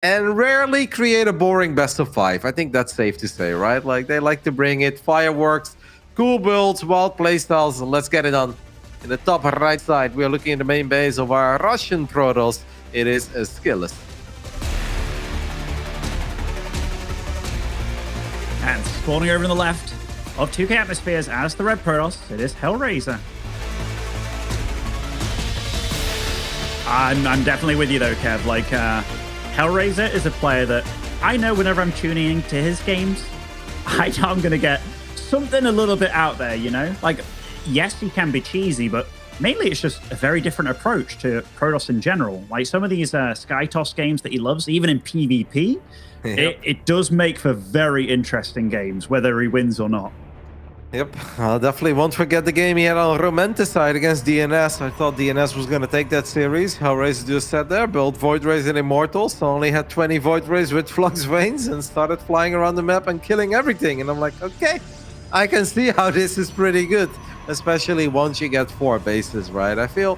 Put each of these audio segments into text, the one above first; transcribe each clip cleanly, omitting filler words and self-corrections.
and rarely create a boring best of 5. I think that's safe to say, right? Like, they like to bring it fireworks, cool builds, wild playstyles. Let's get it on. In the top right side, we are looking at the main base of our Russian Protoss. It is a SKillous. And spawning over on the left of 2K Atmospheres as the Red Protoss, it is Hellraiser. I'm definitely with you though, Kev. Like, Hellraiser is a player that I know whenever I'm tuning into his games, I know I'm going to get something a little bit out there, you know? Like, yes, he can be cheesy, but mainly it's just a very different approach to Protoss in general. Like some of these SkyToss games that he loves, even in PvP, it does make for very interesting games, whether he wins or not. Yep, definitely won't forget the game he had on Romanticide against DNS. I thought DNS was going to take that series. Hellraiser just sat there, built Void Rays and Immortals, only had 20 Void Rays with Flux Veins and started flying around the map and killing everything. And I'm like, okay, I can see how this is pretty good, especially once you get 4 bases, right? I feel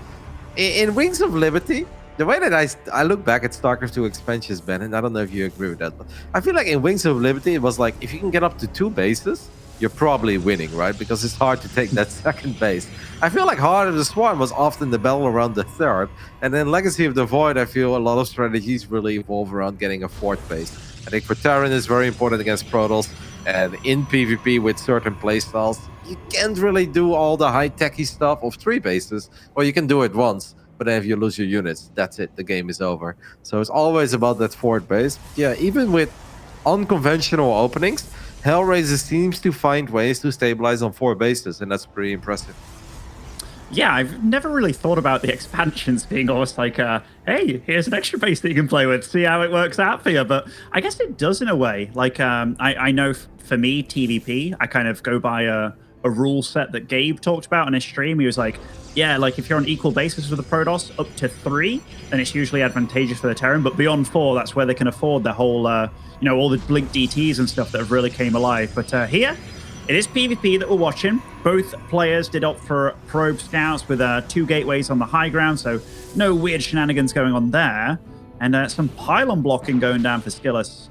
in Wings of Liberty, the way that I look back at StarCraft 2 expansions, Ben, and I don't know if you agree with that, but I feel like in Wings of Liberty, it was like, if you can get up to 2 bases, you're probably winning, right? Because it's hard to take that second base. I feel like Heart of the Swarm was often the battle around the 3rd. And then Legacy of the Void, I feel a lot of strategies really evolve around getting a 4th base. I think for Terran is very important against Protoss. And in PvP with certain playstyles, you can't really do all the high-techy stuff of 3 bases. Or you can do it once, but then if you lose your units, that's it. The game is over. So it's always about that 4th base. Yeah, even with unconventional openings, Hellraiser seems to find ways to stabilize on 4 bases, and that's pretty impressive. Yeah, I've never really thought about the expansions being almost like, hey, here's an extra base that you can play with, see how it works out for you. But I guess it does in a way. Like, I know for me, TVP, I kind of go by a rule set that Gabe talked about in his stream. He was like, yeah, like if you're on equal basis with the Protoss up to 3, then it's usually advantageous for the Terran. But beyond 4, that's where they can afford the whole, you know, all the Blink DTs and stuff that have really came alive. But here, it is PvP that we're watching. Both players did opt for probe scouts with 2 gateways on the high ground, so no weird shenanigans going on there. And some pylon blocking going down for SKillous.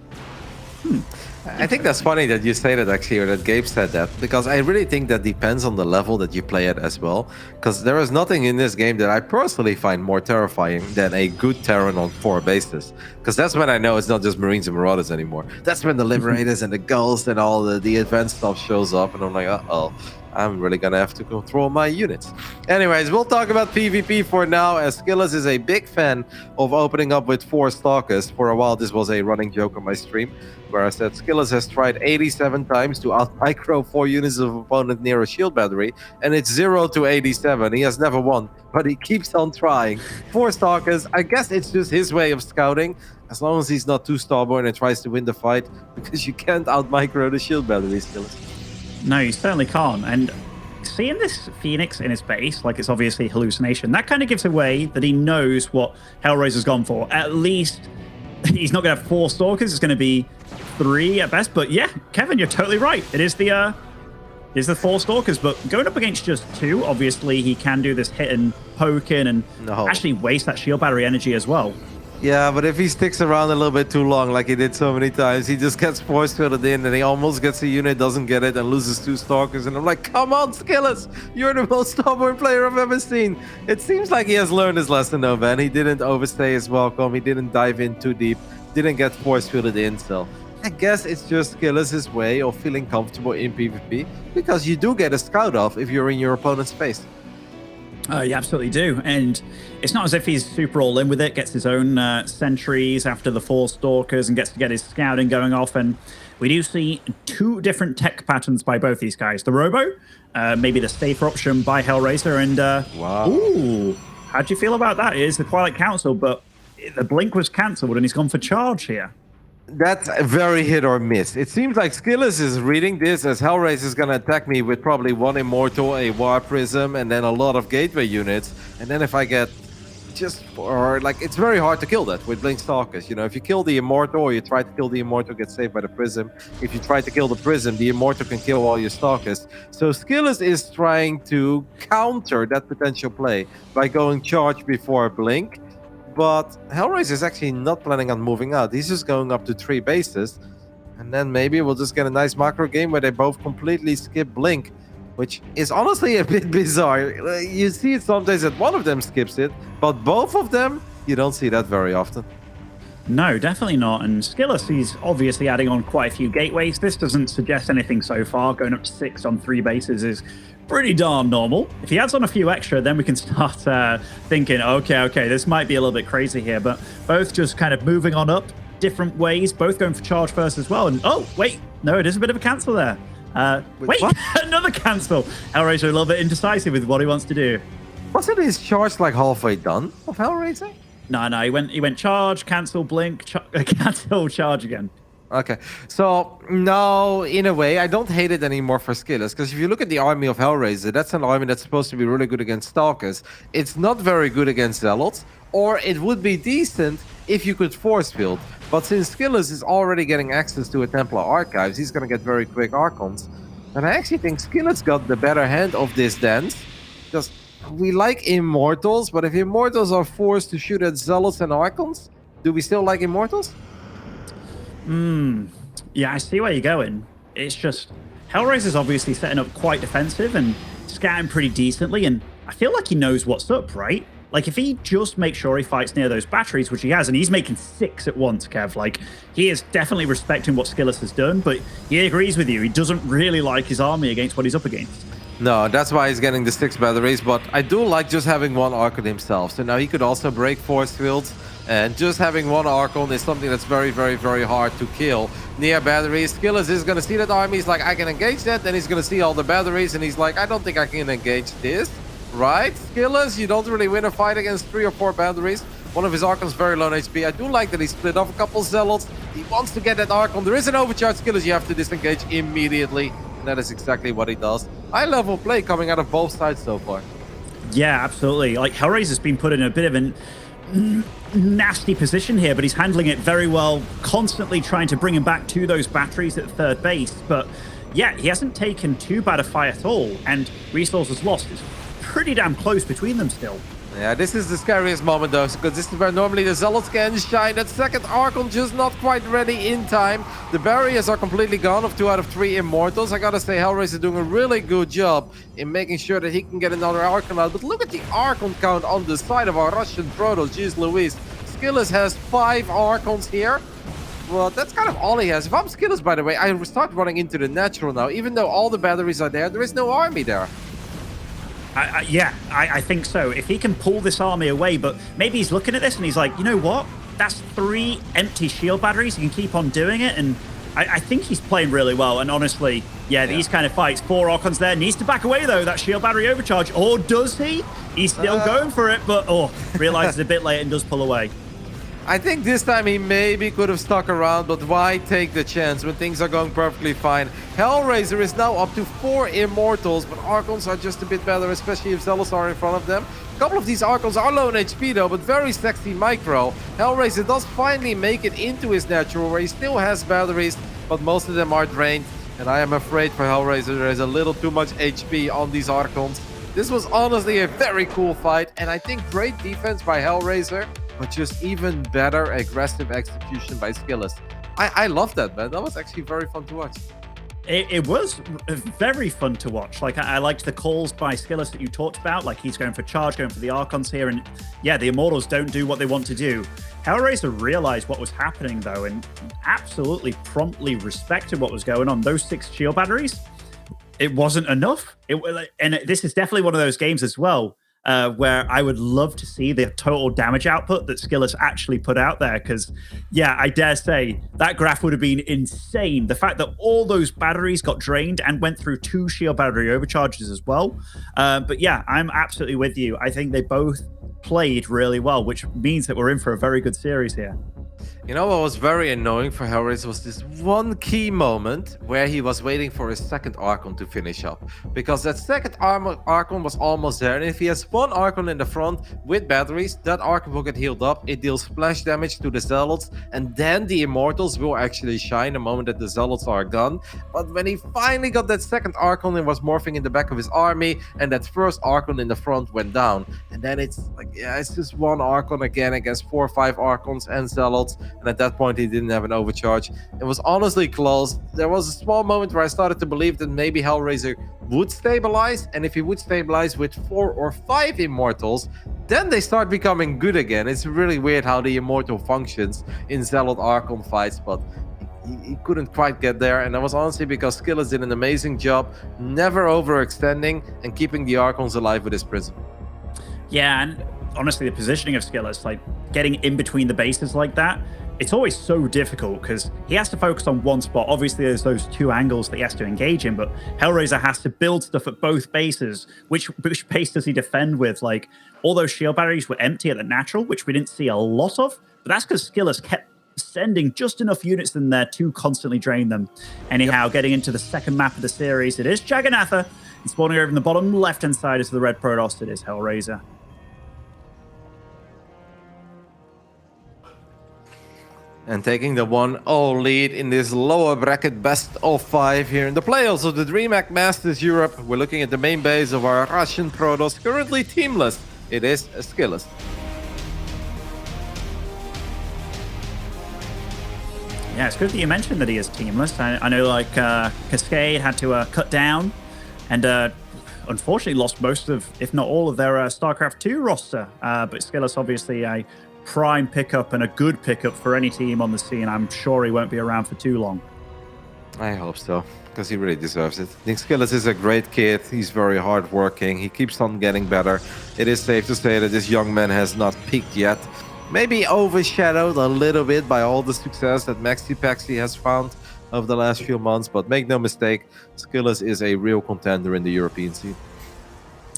I think that's funny that you say that, actually, or that Gabe said that, because I really think that depends on the level that you play at as well. Because there is nothing in this game that I personally find more terrifying than a good Terran on 4 bases. Because that's when I know it's not just Marines and Marauders anymore. That's when the Liberators and the Ghosts and all the advanced stuff shows up, and I'm like, uh-oh, I'm really gonna have to control my units. Anyways, we'll talk about PvP for now, as SKillous is a big fan of opening up with 4 Stalkers. For a while, this was a running joke on my stream, where I said SKillous has tried 87 times to out-micro 4 units of opponent near a shield battery, and it's 0 to 87. He has never won, but he keeps on trying. 4 Stalkers, I guess it's just his way of scouting, as long as he's not too stubborn and tries to win the fight, because you can't out-micro the shield battery, SKillous. No, you certainly can't. And seeing this Phoenix in his base, like it's obviously hallucination, that kind of gives away that he knows what Hellraiser's gone for. At least he's not going to have 4 Stalkers, it's going to be 3 at best. But yeah, Kevin, you're totally right. It is the 4 Stalkers, but going up against just 2, obviously he can do this hit and poke in and actually waste that shield battery energy as well. Yeah, but if he sticks around a little bit too long, like he did so many times, he just gets force filled in, and he almost gets a unit, doesn't get it, and loses 2 Stalkers. And I'm like, come on, SKillous! You're the most stubborn player I've ever seen. It seems like he has learned his lesson, though, man. He didn't overstay his welcome. He didn't dive in too deep. Didn't get force filled in, so I guess it's just SKillous' way of feeling comfortable in PvP, because you do get a scout off if you're in your opponent's space. You absolutely do. And it's not as if he's super all in with it, gets his own sentries after the 4 Stalkers and gets to get his scouting going off. And we do see 2 different tech patterns by both these guys. The Robo, maybe the safer option by Hellraiser. And wow. Ooh, how do you feel about that? It is the Twilight Council, but the Blink was cancelled and he's gone for charge here. That's a very hit or miss. It seems like SKillous is reading this as Hellraiser is going to attack me with probably 1 Immortal, a War Prism, and then a lot of Gateway units. And then if I get it's very hard to kill that with Blink Stalkers. You know, if you kill the Immortal or you try to kill the Immortal, get saved by the Prism. If you try to kill the Prism, the Immortal can kill all your Stalkers. So SKillous is trying to counter that potential play by going charge before Blink. But Hellraiser is actually not planning on moving out. He's just going up to 3 bases. And then maybe we'll just get a nice macro game where they both completely skip Blink, which is honestly a bit bizarre. You see it sometimes that one of them skips it, but both of them, you don't see that very often. No, definitely not. And SKillous, he's obviously adding on quite a few gateways. This doesn't suggest anything so far. Going up to 6 on 3 bases is pretty darn normal. If he adds on a few extra, then we can start thinking, okay, this might be a little bit crazy here. But both just kind of moving on up different ways, both going for charge first as well. And oh, wait, no, it is a bit of a cancel there. Wait, another cancel. Hellraiser a little bit indecisive with what he wants to do. Wasn't his charge like halfway done of Hellraiser? No, he went charge, cancel, blink, cancel, charge again. Okay, so no, in a way, I don't hate it anymore for SKillous, because if you look at the army of Hellraiser, that's an army that's supposed to be really good against Stalkers. It's not very good against Zealots, or it would be decent if you could force field. But since SKillous is already getting access to a Templar Archives, he's going to get very quick Archons. And I actually think SKillous got the better hand of this dance, because we like Immortals, but if Immortals are forced to shoot at Zealots and Archons, do we still like Immortals? Yeah, I see where you're going. It's just, Hellraiser's obviously setting up quite defensive and scouting pretty decently, and I feel like he knows what's up, right? Like, if he just makes sure he fights near those batteries, which he has, and he's making 6 at once, Kev, like, he is definitely respecting what SKillous has done, but he agrees with you. He doesn't really like his army against what he's up against. No, that's why he's getting the 6 batteries, but I do like just having one Archon himself. So now he could also break force fields, and just having one Archon is something that's very, very, very hard to kill near batteries. SKillous is going to see that army, he's like, I can engage that, then he's going to see all the batteries, and he's like, I don't think I can engage this. Right, SKillous, you don't really win a fight against 3 or 4 batteries. One of his Archons very low on HP. I do like that he split off a couple Zealots. He wants to get that Archon. There is an overcharge. SKillous, you have to disengage immediately. And that is exactly what he does. High level play coming out of both sides so far. Yeah, absolutely. Like, Hellraiser's been put in a bit of a nasty position here, but he's handling it very well, constantly trying to bring him back to those batteries at third base. But yeah, he hasn't taken too bad a fight at all, and resources lost is pretty damn close between them still. Yeah, this is the scariest moment though, because this is where normally the Zealots can shine. That second Archon just not quite ready in time. The barriers are completely gone of 2 out of 3 Immortals. I gotta say, Hellraiser is doing a really good job in making sure that he can get another Archon out. But look at the Archon count on the side of our Russian Protoss. Jeez Louise. SKillous has 5 Archons here. Well, that's kind of all he has. If I'm SKillous, by the way, I start running into the natural now. Even though all the batteries are there is no army there. I think so. If he can pull this army away, but maybe he's looking at this and he's like, you know what? That's 3 empty shield batteries. He can keep on doing it. And I think he's playing really well. And honestly, yeah, these kind of fights, 4 Archons there. Needs to back away, though, that shield battery overcharge. Or does he? He's still going for it, but realizes a bit late and does pull away. I think this time he maybe could have stuck around, but why take the chance when things are going perfectly fine? Hellraiser is now up to 4 Immortals, but Archons are just a bit better, especially if Zealots are in front of them. A couple of these Archons are low in HP though, but very sexy micro. Hellraiser does finally make it into his natural, where he still has batteries, but most of them are drained. And I am afraid for Hellraiser, there is a little too much HP on these Archons. This was honestly a very cool fight, and I think great defense by Hellraiser, but just even better aggressive execution by SKillous. I love that, man. That was actually very fun to watch. It was very fun to watch. Like, I liked the calls by SKillous that you talked about. Like, he's going for charge, going for the Archons here. And yeah, the Immortals don't do what they want to do. Hellraiser realized what was happening, though, and absolutely promptly respected what was going on. Those 6 shield batteries, it wasn't enough. And this is definitely one of those games as well, where I would love to see the total damage output that SKillous actually put out there. Because, yeah, I dare say that graph would have been insane. The fact that all those batteries got drained and went through 2 shield battery overcharges as well. But yeah, I'm absolutely with you. I think they both played really well, which means that we're in for a very good series here. You know what was very annoying for Hellraiser was this one key moment where he was waiting for his second Archon to finish up. Because that second Archon was almost there, and if he has one Archon in the front with batteries, that Archon will get healed up, it deals splash damage to the Zealots, and then the Immortals will actually shine the moment that the Zealots are gone. But when he finally got that second Archon and was morphing in the back of his army, and that first Archon in the front went down, and then it's like, yeah, it's just one Archon again against 4 or 5 Archons and Zealots. And at that point, he didn't have an overcharge. It was honestly close. There was a small moment where I started to believe that maybe Hellraiser would stabilize. And if he would stabilize with 4 or 5 Immortals, then they start becoming good again. It's really weird how the Immortal functions in Zealot Archon fights, but he couldn't quite get there. And that was honestly because SKillous did an amazing job, never overextending and keeping the Archons alive with his Prism. Yeah, and honestly, the positioning of Skillous, like getting in between the bases like that, it's always so difficult because he has to focus on one spot. Obviously, there's those 2 angles that he has to engage in, but Hellraiser has to build stuff at both bases. Which base does he defend with? Like, all those shield batteries were empty at the natural, which we didn't see a lot of, but that's because Skillous kept sending just enough units in there to constantly drain them. Anyhow, getting into the second map of the series, it is Jagannatha, and spawning over in the bottom left-hand side is the red Protoss, it is Hellraiser. And taking the 1-0 lead in this lower bracket best of 5 here in the playoffs of the DreamHack Masters Europe. We're looking at the main base of our Russian Protoss, currently teamless. It is SKillous. Yeah, it's good that you mentioned that he is teamless. I know, like, Cascade had to cut down and unfortunately lost most of, if not all of their StarCraft 2 roster. But Skillous, obviously, a prime pickup and a good pickup for any team on the scene. I'm sure he won't be around for too long. I hope so, because he really deserves it. I think SKillous is a great kid. He's very hardworking. He keeps on getting better. It is safe to say that this young man has not peaked yet. Maybe overshadowed a little bit by all the success that Maxi Paxi has found over the last few months. But make no mistake, Skillous is a real contender in the European scene.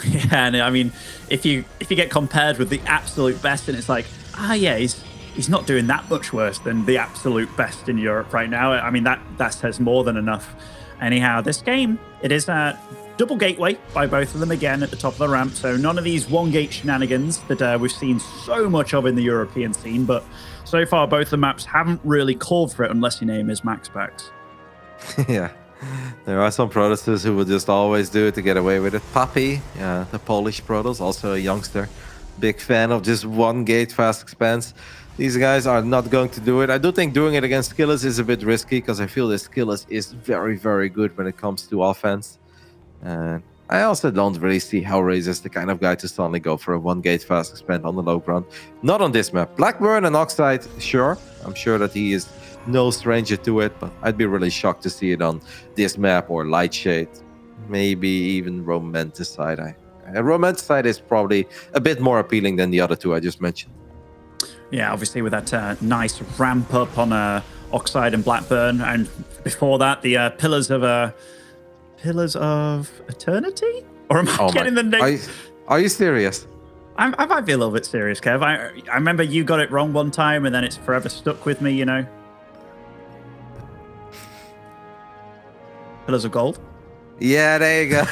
Yeah, and I mean, if you get compared with the absolute best, and it's like, yeah, he's not doing that much worse than the absolute best in Europe right now. I mean, that says more than enough. Anyhow, this game, it is a double gateway by both of them again at the top of the ramp. So none of these 1-gate shenanigans that we've seen so much of in the European scene. But so far, both the maps haven't really called for it unless your name is MaxPax. Yeah. There are some Protosses who will just always do it to get away with it. Papi, yeah, the Polish Protoss, also a youngster. Big fan of just 1-gate fast expanse. These guys are not going to do it. I do think doing it against Skillous is a bit risky because I feel that Skillous is very, very good when it comes to offense. And I also don't really see Hellraiser as the kind of guy to suddenly go for a 1-gate fast expand on the low ground. Not on this map. Blackburn and Oxide, sure. I'm sure that he is no stranger to it, but I'd be really shocked to see it on this map or Lightshade. Maybe even Romanticide. Romanticide is probably a bit more appealing than the other 2 I just mentioned. Yeah, obviously with that nice ramp up on Oxide and Blackburn, and before that the Pillars of Eternity? Or am I getting the name? Are you serious? I might be a little bit serious, Kev. I remember you got it wrong one time, and then it's forever stuck with me, you know. Pillars of Gold? Yeah, there you go.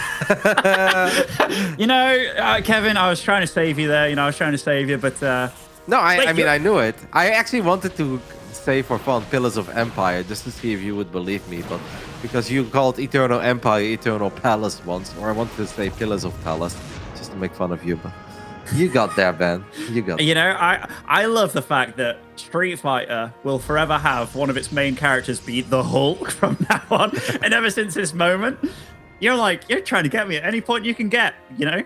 You know, Kevin, I was trying to save you there. You know, I was trying to save you, but... No, I mean, I knew it. I actually wanted to say for fun Pillars of Empire, just to see if you would believe me, but because you called Eternal Empire Eternal Palace once, or I wanted to say Pillars of Palace, just to make fun of you, but you got there, man. You got there. You know, I love the fact that Street Fighter will forever have one of its main characters be the Hulk from now on, and ever since this moment, you're trying to get me at any point you can get, you know?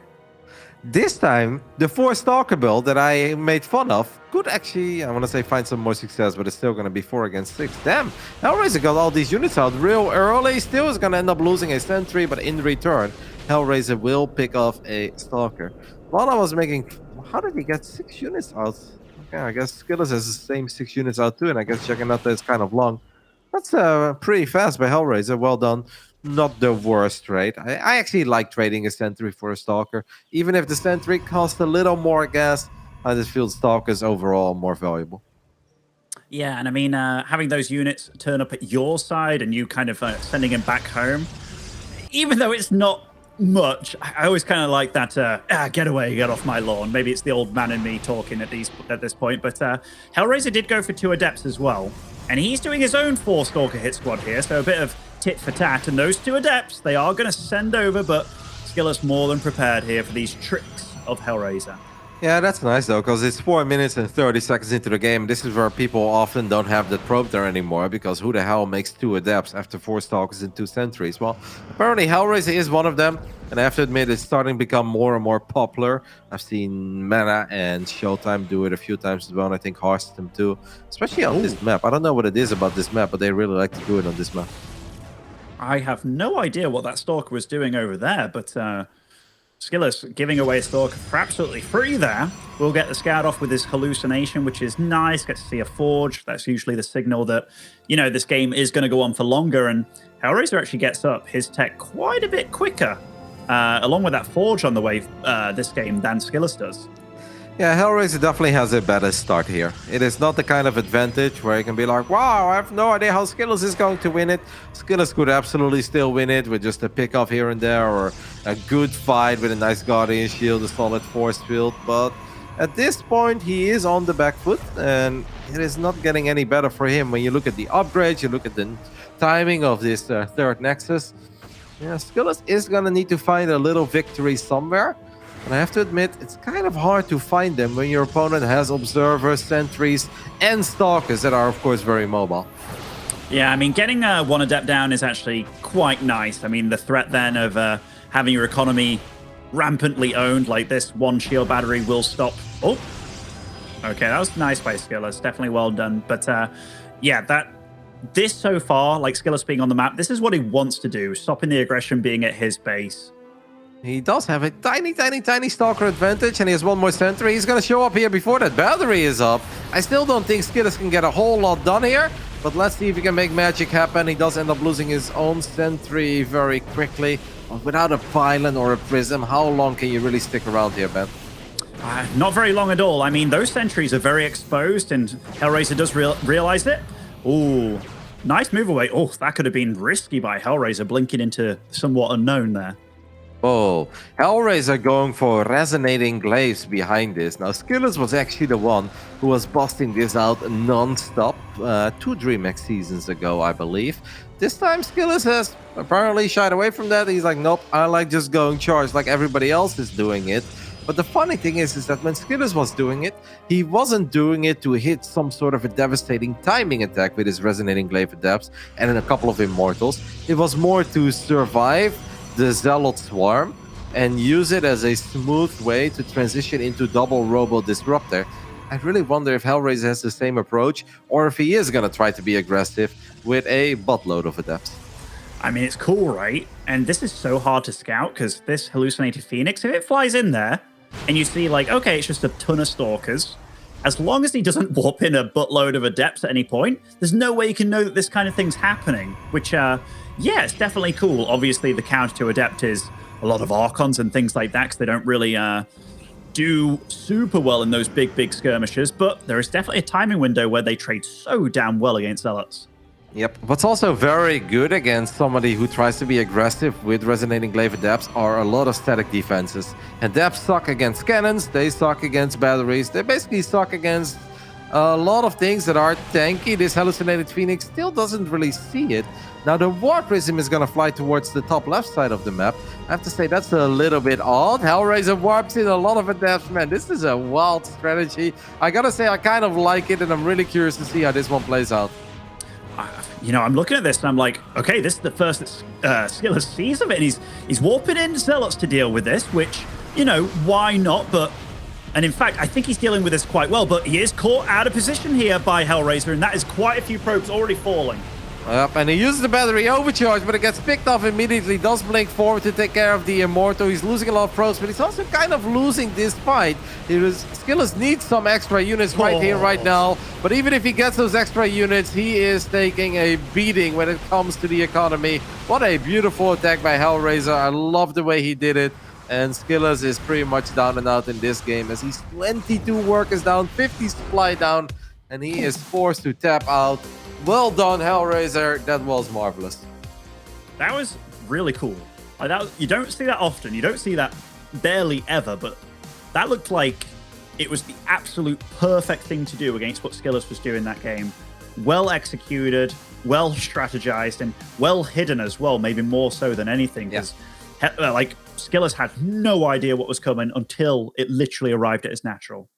This time, the 4 Stalker build that I made fun of could actually, I want to say, find some more success, but it's still going to be 4 against 6. Damn, Hellraiser got all these units out real early. Still is going to end up losing a Sentry, but in return, Hellraiser will pick off a Stalker. While I was making... How did he get 6 units out? Okay, I guess Skillous has the same 6 units out too, and I guess Jagannatha is kind of long. That's pretty fast by Hellraiser. Well done. Not the worst trade. I actually like trading a Sentry for a Stalker. Even if the Sentry costs a little more gas, I just feel Stalkers overall more valuable. Yeah, and I mean, having those units turn up at your side and you kind of sending him back home, even though it's not much, I always kind of like that. Get away, get off my lawn. Maybe it's the old man in me talking at this point, but Hellraiser did go for 2 adepts as well, and he's doing his own 4 stalker hit squad here, so a bit of tit for tat. And those 2 adepts, they are going to send over, but SKillous more than prepared here for these tricks of Hellraiser. Yeah, that's nice though, because it's 4 minutes and 30 seconds into the game. This is where people often don't have the probe there anymore, because who the hell makes 2 adepts after 4 stalkers and 2 sentries? Well, apparently Hellraiser is one of them, and I have to admit it's starting to become more and more popular. I've seen Mana and Showtime do it a few times as well, and I think Hearthstone too, especially on this map. I don't know what it is about this map, but they really like to do it on this map. I have no idea what that stalker was doing over there, but SKillous giving away a stalker for absolutely free there. We'll get the scout off with his hallucination, which is nice. Get to see a forge. That's usually the signal that, you know, this game is going to go on for longer. And Hellraiser actually gets up his tech quite a bit quicker, along with that forge on the way this game than SKillous does. Yeah, Hellraiser definitely has a better start here. It is not the kind of advantage where you can be like, wow, I have no idea how SKillous is going to win it. SKillous could absolutely still win it with just a pick off here and there, or a good fight with a nice Guardian Shield, a solid force field. But at this point, he is on the back foot, and it is not getting any better for him. When you look at the upgrades, you look at the timing of this third Nexus. Yeah, SKillous is going to need to find a little victory somewhere. And I have to admit, it's kind of hard to find them when your opponent has observers, sentries, and stalkers that are, of course, very mobile. Yeah, I mean, getting 1 adept down is actually quite nice. I mean, the threat then of having your economy rampantly owned, like this 1 shield battery will stop. Oh, okay, that was nice by SKillous. Definitely well done. But yeah, this so far, like SKillous being on the map, this is what he wants to do, stopping the aggression being at his base. He does have a tiny stalker advantage, and he has 1 more sentry. He's going to show up here before that battery is up. I still don't think SKillous can get a whole lot done here, but let's see if he can make magic happen. He does end up losing his own sentry very quickly. Without a pylon or a prism, how long can you really stick around here, Ben? Not very long at all. I mean, those sentries are very exposed, and Hellraiser does realize it. Ooh, nice move away. Oh, that could have been risky by Hellraiser, blinking into somewhat unknown there. Oh, Hellraiser going for resonating glaives behind this. Now, SKillous was actually the one who was busting this out non-stop 2 DreamHack seasons ago, I believe. This time, SKillous has apparently shied away from that. He's like, nope, I like just going charged like everybody else is doing it. But the funny thing is that when SKillous was doing it, he wasn't doing it to hit some sort of a devastating timing attack with his resonating glaive adepts and then a couple of immortals. It was more to survive the Zealot Swarm and use it as a smooth way to transition into double Robo Disruptor. I really wonder if Hellraiser has the same approach, or if he is going to try to be aggressive with a buttload of adepts. I mean, it's cool, right? And this is so hard to scout, because this hallucinated Phoenix, if it flies in there, and you see, like, okay, it's just a ton of stalkers, as long as he doesn't warp in a buttload of adepts at any point, there's no way you can know that this kind of thing's happening, which, yeah, it's definitely cool. Obviously, the counter to adept is a lot of Archons and things like that, because they don't really do super well in those big skirmishes, but there is definitely a timing window where they trade so damn well against Zealots. Yep. What's also very good against somebody who tries to be aggressive with Resonating Glaive Adepts are a lot of static defenses. Adepts suck against cannons, they suck against batteries, they basically suck against a lot of things that are tanky. This Hallucinated Phoenix still doesn't really see it. Now, the War Prism is going to fly towards the top left side of the map. I have to say, that's a little bit odd. Hellraiser warps in a lot of adepts. Man, this is a wild strategy. I gotta say, I kind of like it, and I'm really curious to see how this one plays out. You know, I'm looking at this and I'm like, okay, this is the first that SKillous sees of it. And he's warping in Zealots to deal with this, which, you know, why not? And in fact, I think he's dealing with this quite well, but he is caught out of position here by Hellraiser, and that is quite a few probes already falling. Yep, and he uses the battery overcharge, but it gets picked off immediately. Does blink forward to take care of the Immortal. He's losing a lot of probes, but he's also kind of losing this fight. SKillous needs some extra units right here, right now. But even if he gets those extra units, he is taking a beating when it comes to the economy. What a beautiful attack by Hellraiser. I love the way he did it. And SKillous is pretty much down and out in this game, as he's 22 workers down, 50 supply down. and he is forced to tap out. Well done, Hellraiser. That was marvelous. That was really cool. Like that, you don't see that often. You don't see that barely ever, but that looked like it was the absolute perfect thing to do against what SKillous was doing that game. Well executed, well strategized, and well hidden as well, maybe more so than anything. Because like SKillous had no idea what was coming until it literally arrived at his natural.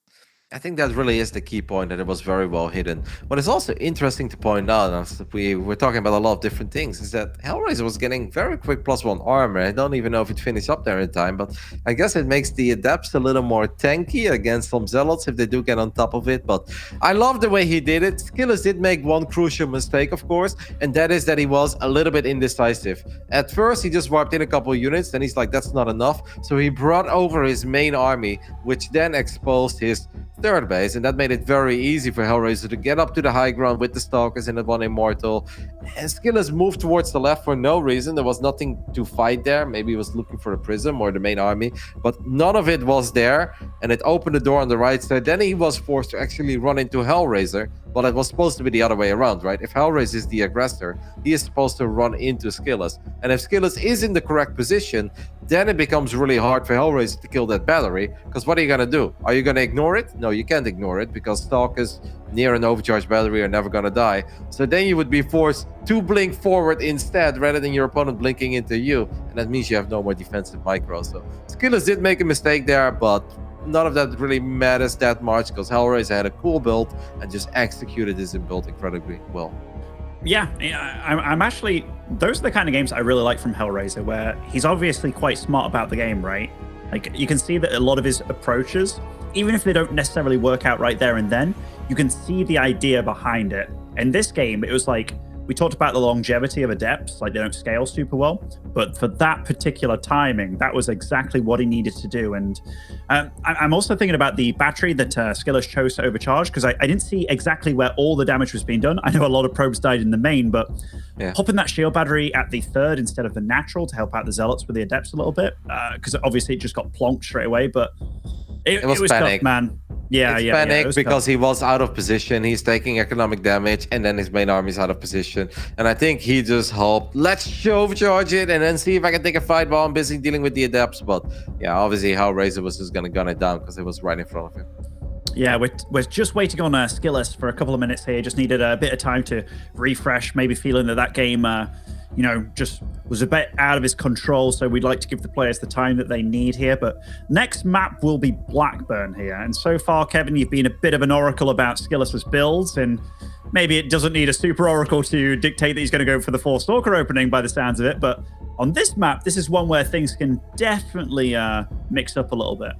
I think that really is the key point, that it was very well hidden. What is also interesting to point out, as we're talking about a lot of different things, is that Hellraiser was getting very quick +1 armor. I don't even know if it finished up there in time, but I guess it makes the Adepts a little more tanky against some Zealots if they do get on top of it. But I love the way he did it. SKillous did make one crucial mistake, of course, and that is that he was a little bit indecisive. At first, he just warped in a couple of units, then he's like, that's not enough. So he brought over his main army, which then exposed his third base, and that made it very easy for Hellraiser to get up to the high ground with the Stalkers and the one Immortal. And SKillous moved towards the left for no reason. There was nothing to fight there. Maybe he was looking for the Prism or the main army, but none of it was there, and it opened the door on the right side. Then he was forced to actually run into Hellraiser, but it was supposed to be the other way around, right? If Hellraiser is the aggressor, he is supposed to run into SKillous, and if SKillous is in the correct position, then it becomes really hard for Hellraiser to kill that battery, because what are you going to do? Are you going to ignore it? No, you can't ignore it, because Stalkers near an overcharged battery are never going to die. So then you would be forced to blink forward instead, rather than your opponent blinking into you, and that means you have no more defensive micro. So SKillous did make a mistake there, but none of that really matters that much, because Hellraiser had a cool build and just executed his build incredibly well. Yeah, I'm actually, those are the kind of games I really like from Hellraiser, where he's obviously quite smart about the game, right? Like, you can see that a lot of his approaches, even if they don't necessarily work out right there and then, you can see the idea behind it. In this game, it was like, we talked about the longevity of Adepts, like they don't scale super well, but for that particular timing, that was exactly what he needed to do. And I'm also thinking about the battery that SKillous chose to overcharge, because I didn't see exactly where all the damage was being done. I know a lot of probes died in the main, but popping that shield battery at the third instead of the natural to help out the Zealots with the Adepts a little bit, because obviously it just got plonked straight away, but it was tough, man. Yeah, it's panic because he was out of position. He's taking economic damage, and then his main army's out of position. And I think he just hoped, let's overcharge it and then see if I can take a fight while I'm busy dealing with the Adepts. But yeah, obviously Hellraiser was just gonna gun it down because it was right in front of him. Yeah, we're just waiting on SKillous for a couple of minutes here. Just needed a bit of time to refresh, maybe feeling that game you know, just was a bit out of his control, so we'd like to give the players the time that they need here. But next map will be Blackburn here. And so far, Kevin, you've been a bit of an oracle about Skillous's builds, and maybe it doesn't need a super oracle to dictate that he's going to go for the 4 Stalker opening by the sounds of it. But on this map, this is one where things can definitely mix up a little bit.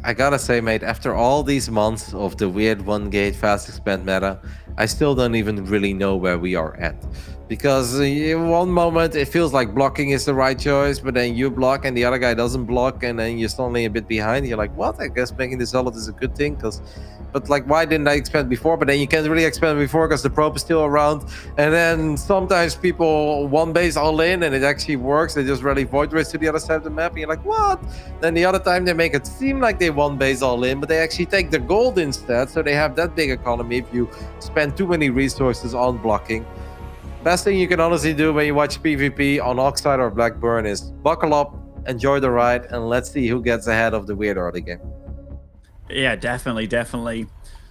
I gotta say, mate, after all these months of the weird 1-gate fast expand meta, I still don't even really know where we are at. Because in one moment it feels like blocking is the right choice, but then you block and the other guy doesn't block, and then you're suddenly a bit behind. You're like, what? I guess making this Zealot is a good thing, but like, why didn't I expand before? But then you can't really expand before because the probe is still around. And then sometimes people one base all in and it actually works. They just rally Void Race to the other side of the map, and you're like, what? Then the other time they make it seem like they one base all in, but they actually take the gold instead, so they have that big economy if you spend too many resources on blocking. Best thing you can honestly do when you watch PvP on Oxide or Blackburn is buckle up, enjoy the ride, and let's see who gets ahead of the weird early game. Yeah, definitely.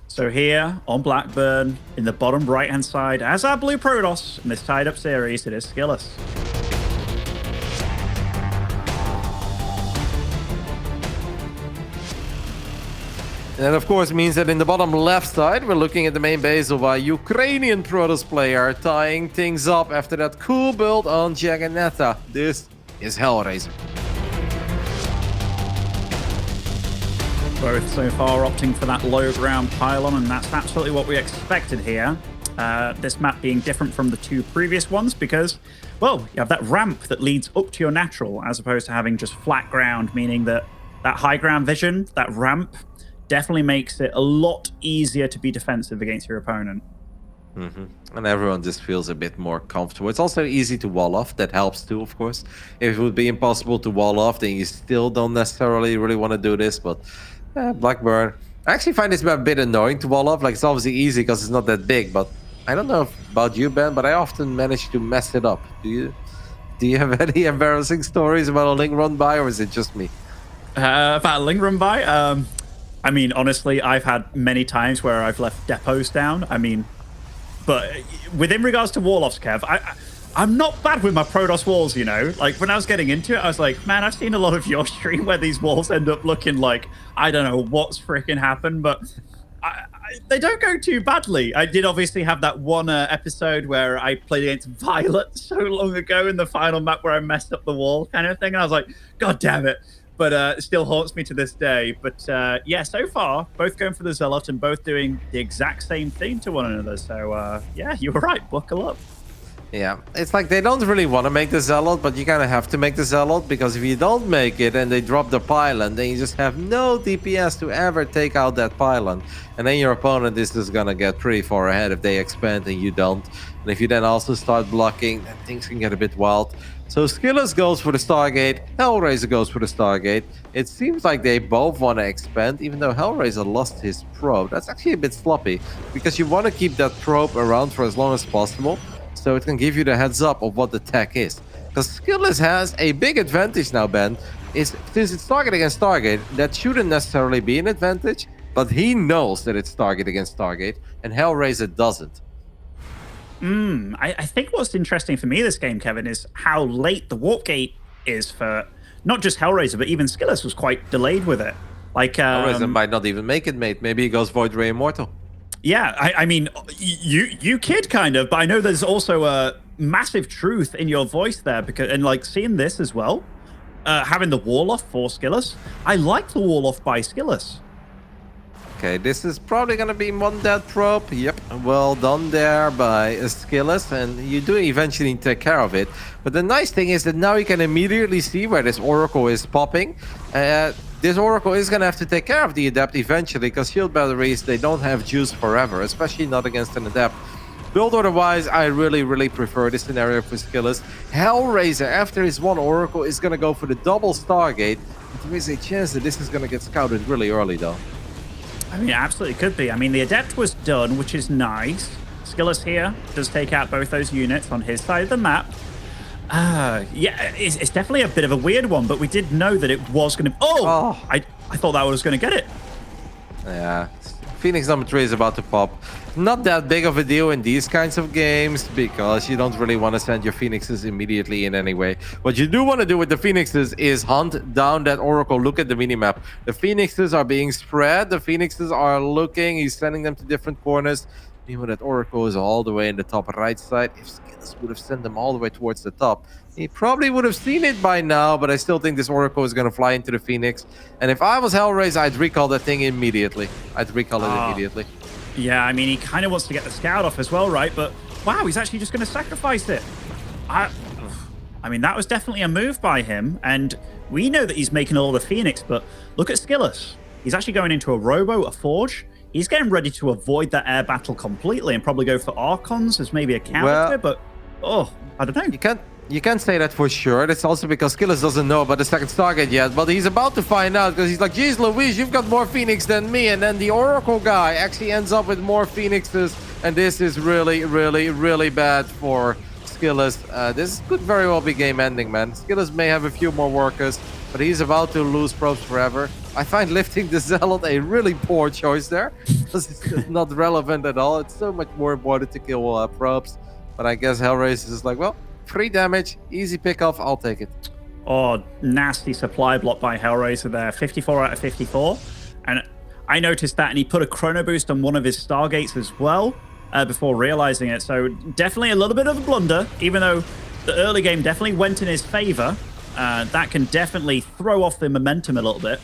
So here on Blackburn, in the bottom right-hand side, as our Blue Protoss in this tied-up series, it is SKillous. And that, of course, means that in the bottom left side, we're looking at the main base of a Ukrainian Protoss player tying things up after that cool build on Jagannath. This is Hellraiser. Both so far opting for that low ground pylon, and that's absolutely what we expected here. This map being different from the 2 previous ones because, well, you have that ramp that leads up to your natural, as opposed to having just flat ground, meaning that that high ground vision, that ramp, definitely makes it a lot easier to be defensive against your opponent. And everyone just feels a bit more comfortable. It's also easy to wall off. That helps too, of course. If it would be impossible to wall off, then you still don't necessarily really want to do this. But Blackburn, I actually find this map a bit annoying to wall off. Like, it's obviously easy because it's not that big, but I don't know about you, Ben, but I often manage to mess it up. Do you? Do you have any embarrassing stories about a Ling run by, or is it just me? About a Ling run by? I mean, honestly, I've had many times where I've left depots down. I mean, but within regards to wall offs, Kev, I'm not bad with my Protoss walls, you know? Like, when I was getting into it, I was like, man, I've seen a lot of your stream where these walls end up looking like, I don't know what's freaking happened, but they don't go too badly. I did obviously have that one episode where I played against Violet so long ago in the final map where I messed up the wall kind of thing. And I was like, God damn it. But it still haunts me to this day. But yeah, so far, both going for the Zealot and both doing the exact same thing to one another. So yeah, you were right. Buckle up. Yeah, it's like they don't really want to make the Zealot, but you kind of have to make the Zealot, because if you don't make it and they drop the pylon, then you just have no DPS to ever take out that pylon. And then your opponent is just going to get pretty far ahead if they expand and you don't. And if you then also start blocking, then things can get a bit wild. So SKillous goes for the Stargate, Hellraiser goes for the Stargate. It seems like they both want to expand, even though Hellraiser lost his probe. That's actually a bit sloppy, because you want to keep that probe around for as long as possible, so it can give you the heads up of what the tech is. Because SKillous has a big advantage now, Ben. Since it's target against target, that shouldn't necessarily be an advantage, but he knows that it's target against target, and Hellraiser doesn't. I think what's interesting for me this game, Kevin, is how late the warp gate is for not just Hellraiser, but even SKillous was quite delayed with it. Like Hellraiser might not even make it, mate. Maybe he goes Void Ray Immortal. Yeah, I mean, you kid kind of, but I know there's also a massive truth in your voice there, because, and like seeing this as well, having the wall off for SKillous, I like the wall off by SKillous. Okay, this is probably gonna be one dead probe. Yep, well done there by SKillous, and you do eventually take care of it. But the nice thing is that now you can immediately see where this Oracle is popping. This Oracle is going to have to take care of the Adept eventually, because shield batteries, they don't have juice forever, especially not against an Adept. Build order-wise, I really prefer this scenario for SKillous. Hellraiser, after his one Oracle, is going to go for the double Stargate. But there is a chance that this is going to get scouted really early, though. I mean, absolutely could be. I mean, the Adept was done, which is nice. SKillous here does take out both those units on his side of the map. Yeah, it's definitely a bit of a weird one, but we did know that it was going to... Oh! I thought that was going to get it. Yeah, Phoenix number 3 is about to pop. Not that big of a deal in these kinds of games, because you don't really want to send your Phoenixes immediately in anyway. What you do want to do with the Phoenixes is hunt down that Oracle. Look at the minimap. The Phoenixes are being spread. The Phoenixes are looking. He's sending them to different corners. Even that Oracle is all the way in the top right side. If SKillous would have sent them all the way towards the top, he probably would have seen it by now, but I still think this Oracle is going to fly into the Phoenix. And if I was Hellraiser, I'd recall that thing immediately. I'd recall it immediately. Yeah, I mean, he kind of wants to get the scout off as well, right? But wow, he's actually just going to sacrifice it. I mean, that was definitely a move by him. And we know that he's making all the Phoenix, but look at SKillous. He's actually going into a Robo, a Forge. He's getting ready to avoid that air battle completely and probably go for Archons as maybe a counter, but I don't know. You can't say that for sure. That's also because SKillous doesn't know about the second Stargate yet, but he's about to find out, because he's like, geez Louise, you've got more Phoenix than me, and then the Oracle guy actually ends up with more Phoenixes, and this is really bad for SKillous. This could very well be game ending, man. SKillous may have a few more workers, but he's about to lose probes forever. I find lifting the Zealot a really poor choice there, because it's not relevant at all. It's so much more important to kill probes. But I guess Hellraiser is like, well, 3 damage, easy pick-off, I'll take it. Oh, nasty supply block by Hellraiser there. 54 out of 54. And I noticed that, and he put a chrono boost on one of his Stargates as well before realizing it. So definitely a little bit of a blunder, even though the early game definitely went in his favor. That can definitely throw off the momentum a little bit.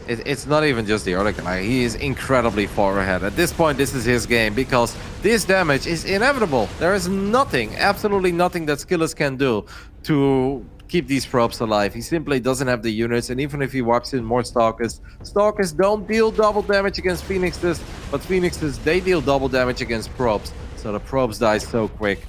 It's not even just the early guy. He is incredibly far ahead. At this point, this is his game, because this damage is inevitable. There is nothing, absolutely nothing that SKillous can do to keep these probes alive. He simply doesn't have the units, and even if he wipes in more Stalkers don't deal double damage against Phoenixes, but Phoenixes, they deal double damage against probes. So the probes die so quick.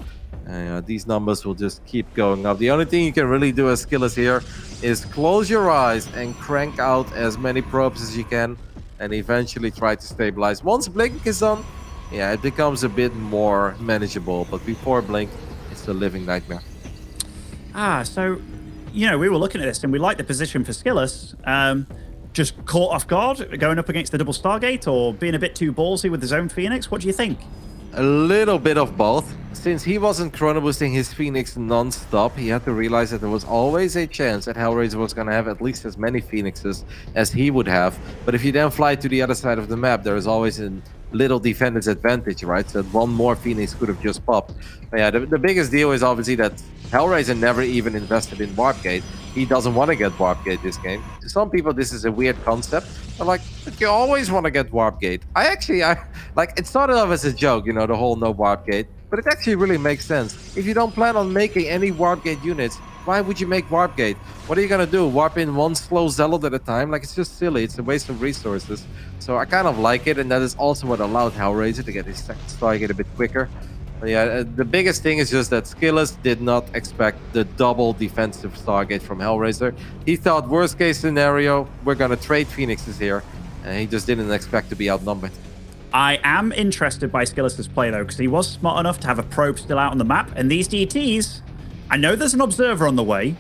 These numbers will just keep going up. The only thing you can really do as SKillous here is close your eyes and crank out as many probes as you can, and eventually try to stabilize. Once Blink is done, yeah, it becomes a bit more manageable. But before Blink, it's a living nightmare. So, we were looking at this and we like the position for SKillous. Just caught off guard, going up against the double Stargate, or being a bit too ballsy with his own Phoenix? What do you think? A little bit of both. Since he wasn't chrono boosting his Phoenix non-stop, he had to realize that there was always a chance that Hellraiser was going to have at least as many Phoenixes as he would have. But if you then fly to the other side of the map, there is always a little defender's advantage, right? So one more Phoenix could have just popped. But yeah, the biggest deal is obviously that Hellraiser never even invested in Warp Gate. He doesn't want to get Warp Gate this game. To some people, this is a weird concept. But like, you always want to get Warp Gate. I like, it started off as a joke, the whole no Warp Gate. But it actually really makes sense. If you don't plan on making any Warp Gate units, why would you make Warp Gate? What are you going to do? Warp in one slow Zealot at a time? Like, it's just silly. It's a waste of resources. So I kind of like it, and that is also what allowed Hellraiser to get his second Stargate a bit quicker. But yeah, the biggest thing is just that SKillous did not expect the double defensive Stargate from Hellraiser. He thought, worst case scenario, we're going to trade Phoenixes here. And he just didn't expect to be outnumbered. I am interested by SKillous's play, though, because he was smart enough to have a probe still out on the map. And these DTs, I know there's an observer on the way.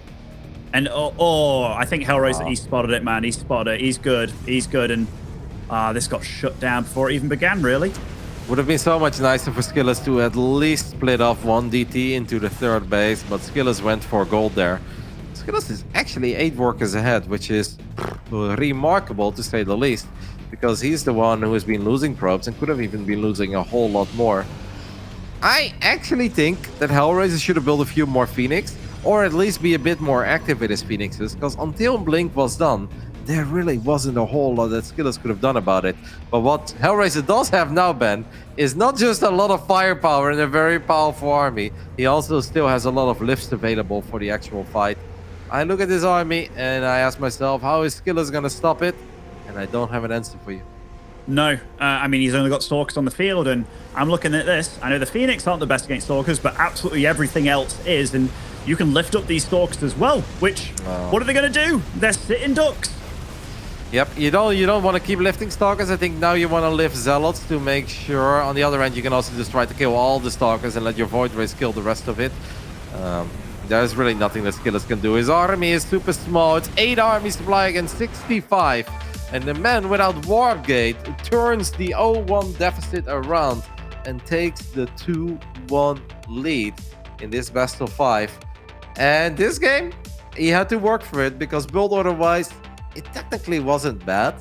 And, I think Hellraiser, he spotted it, man. He spotted it. He's good. He's good. And this got shut down before it even began, really. Would have been so much nicer for SKillous to at least split off one DT into the third base, but SKillous went for gold there. SKillous is actually 8 workers ahead, which is remarkable to say the least, because he's the one who has been losing probes and could have even been losing a whole lot more. I actually think that Hellraiser should have built a few more Phoenix, or at least be a bit more active with his Phoenixes, because until Blink was done, there really wasn't a whole lot that SKillous could have done about it. But what Hellraiser does have now, Ben, is not just a lot of firepower and a very powerful army. He also still has a lot of lifts available for the actual fight. I look at this army and I ask myself, how is SKillous going to stop it? And I don't have an answer for you. No, I mean, he's only got Stalkers on the field, and I'm looking at this. I know the Phoenix aren't the best against Stalkers, but absolutely everything else is, and you can lift up these Stalkers as well, which, what are they going to do? They're sitting ducks. Yep, you don't want to keep lifting Stalkers. I think now you want to lift Zealots to make sure. On the other end, you can also just try to kill all the Stalkers and let your Void Rays kill the rest of it. There's really nothing that SKillous can do. His army is super small. It's 8 armies to fly against 65. And the man without Warp Gate turns the 0-1 deficit around and takes the 2-1 lead in this best of 5. And this game, he had to work for it, because build order-wise, it technically wasn't bad,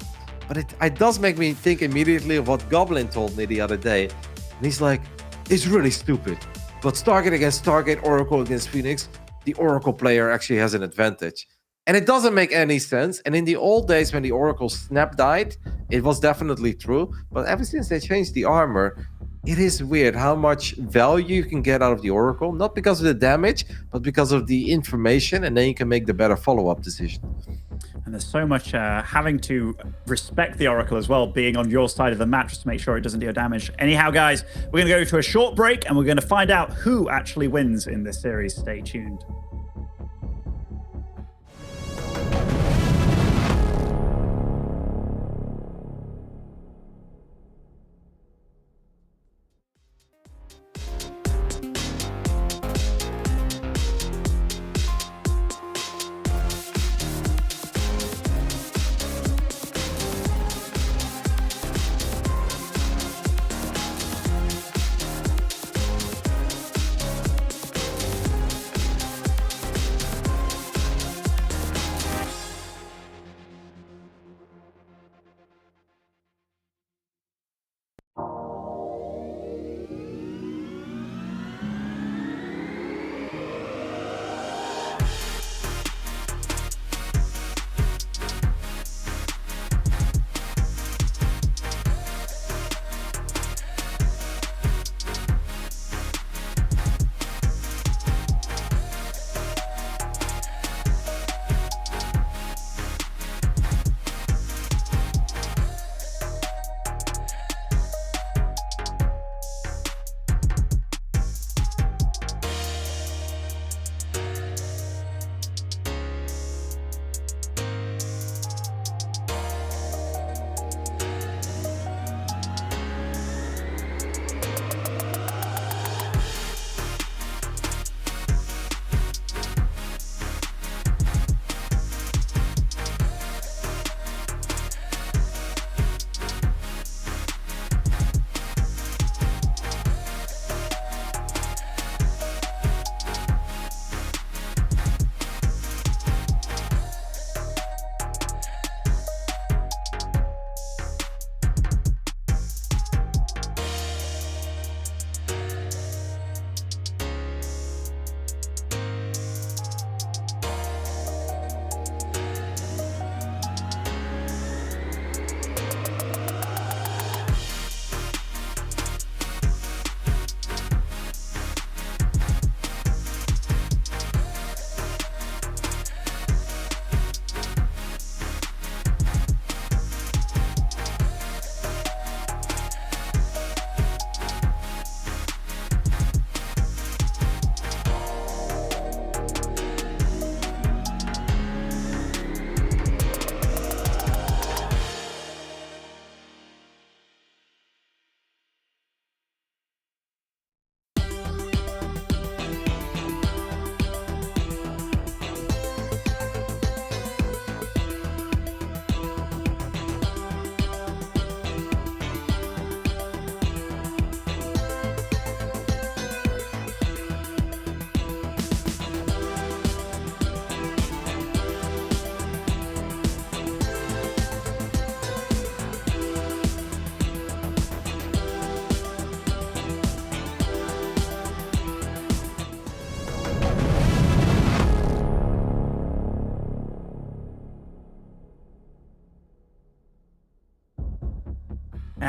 but it does make me think immediately of what Goblin told me the other day. And he's like, it's really stupid, but Stargate against Stargate, Oracle against Phoenix, the Oracle player actually has an advantage. And it doesn't make any sense. And in the old days when the Oracle snap died, it was definitely true. But ever since they changed the armor, it is weird how much value you can get out of the Oracle. Not because of the damage, but because of the information. And then you can make the better follow-up decision. And there's so much having to respect the Oracle as well, being on your side of the map just to make sure it doesn't deal damage. Anyhow, guys, we're going to go to a short break and we're going to find out who actually wins in this series. Stay tuned.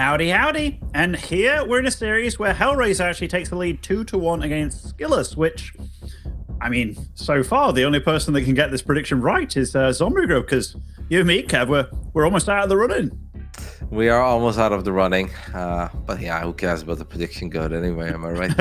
Howdy, howdy. And here we're in a series where Hellraiser actually takes the lead 2-1 against SKillous, which, I mean, so far, the only person that can get this prediction right is Zombie Grove, because you and me, Kev, we're almost out of the running. We are almost out of the running, but yeah, who cares about the prediction god anyway, am I right?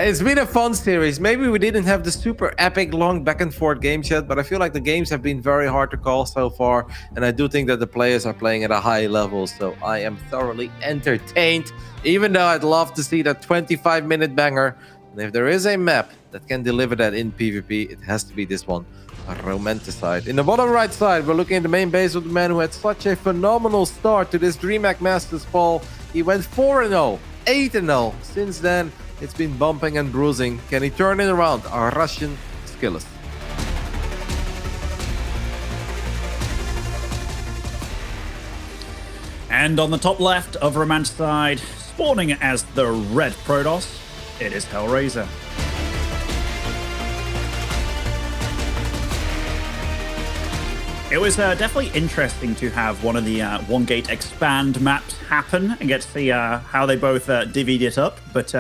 It's been a fun series. Maybe we didn't have the super epic, long back and forth games yet, but I feel like the games have been very hard to call so far, and I do think that the players are playing at a high level, so I am thoroughly entertained, even though I'd love to see that 25-minute banger. And if there is a map that can deliver that in PvP, it has to be this one. A Romanticide. In the bottom right side, we're looking at the main base of the man who had such a phenomenal start to this DreamHack Masters fall. He went 4-0, 8-0. Since then, it's been bumping and bruising. Can he turn it around? Our Russian SKillous. And on the top left of Romanticide, spawning as the red Protoss, it is Hellraiser. It was definitely interesting to have one of the One Gate Expand maps happen and get to see how they both divvied it up. But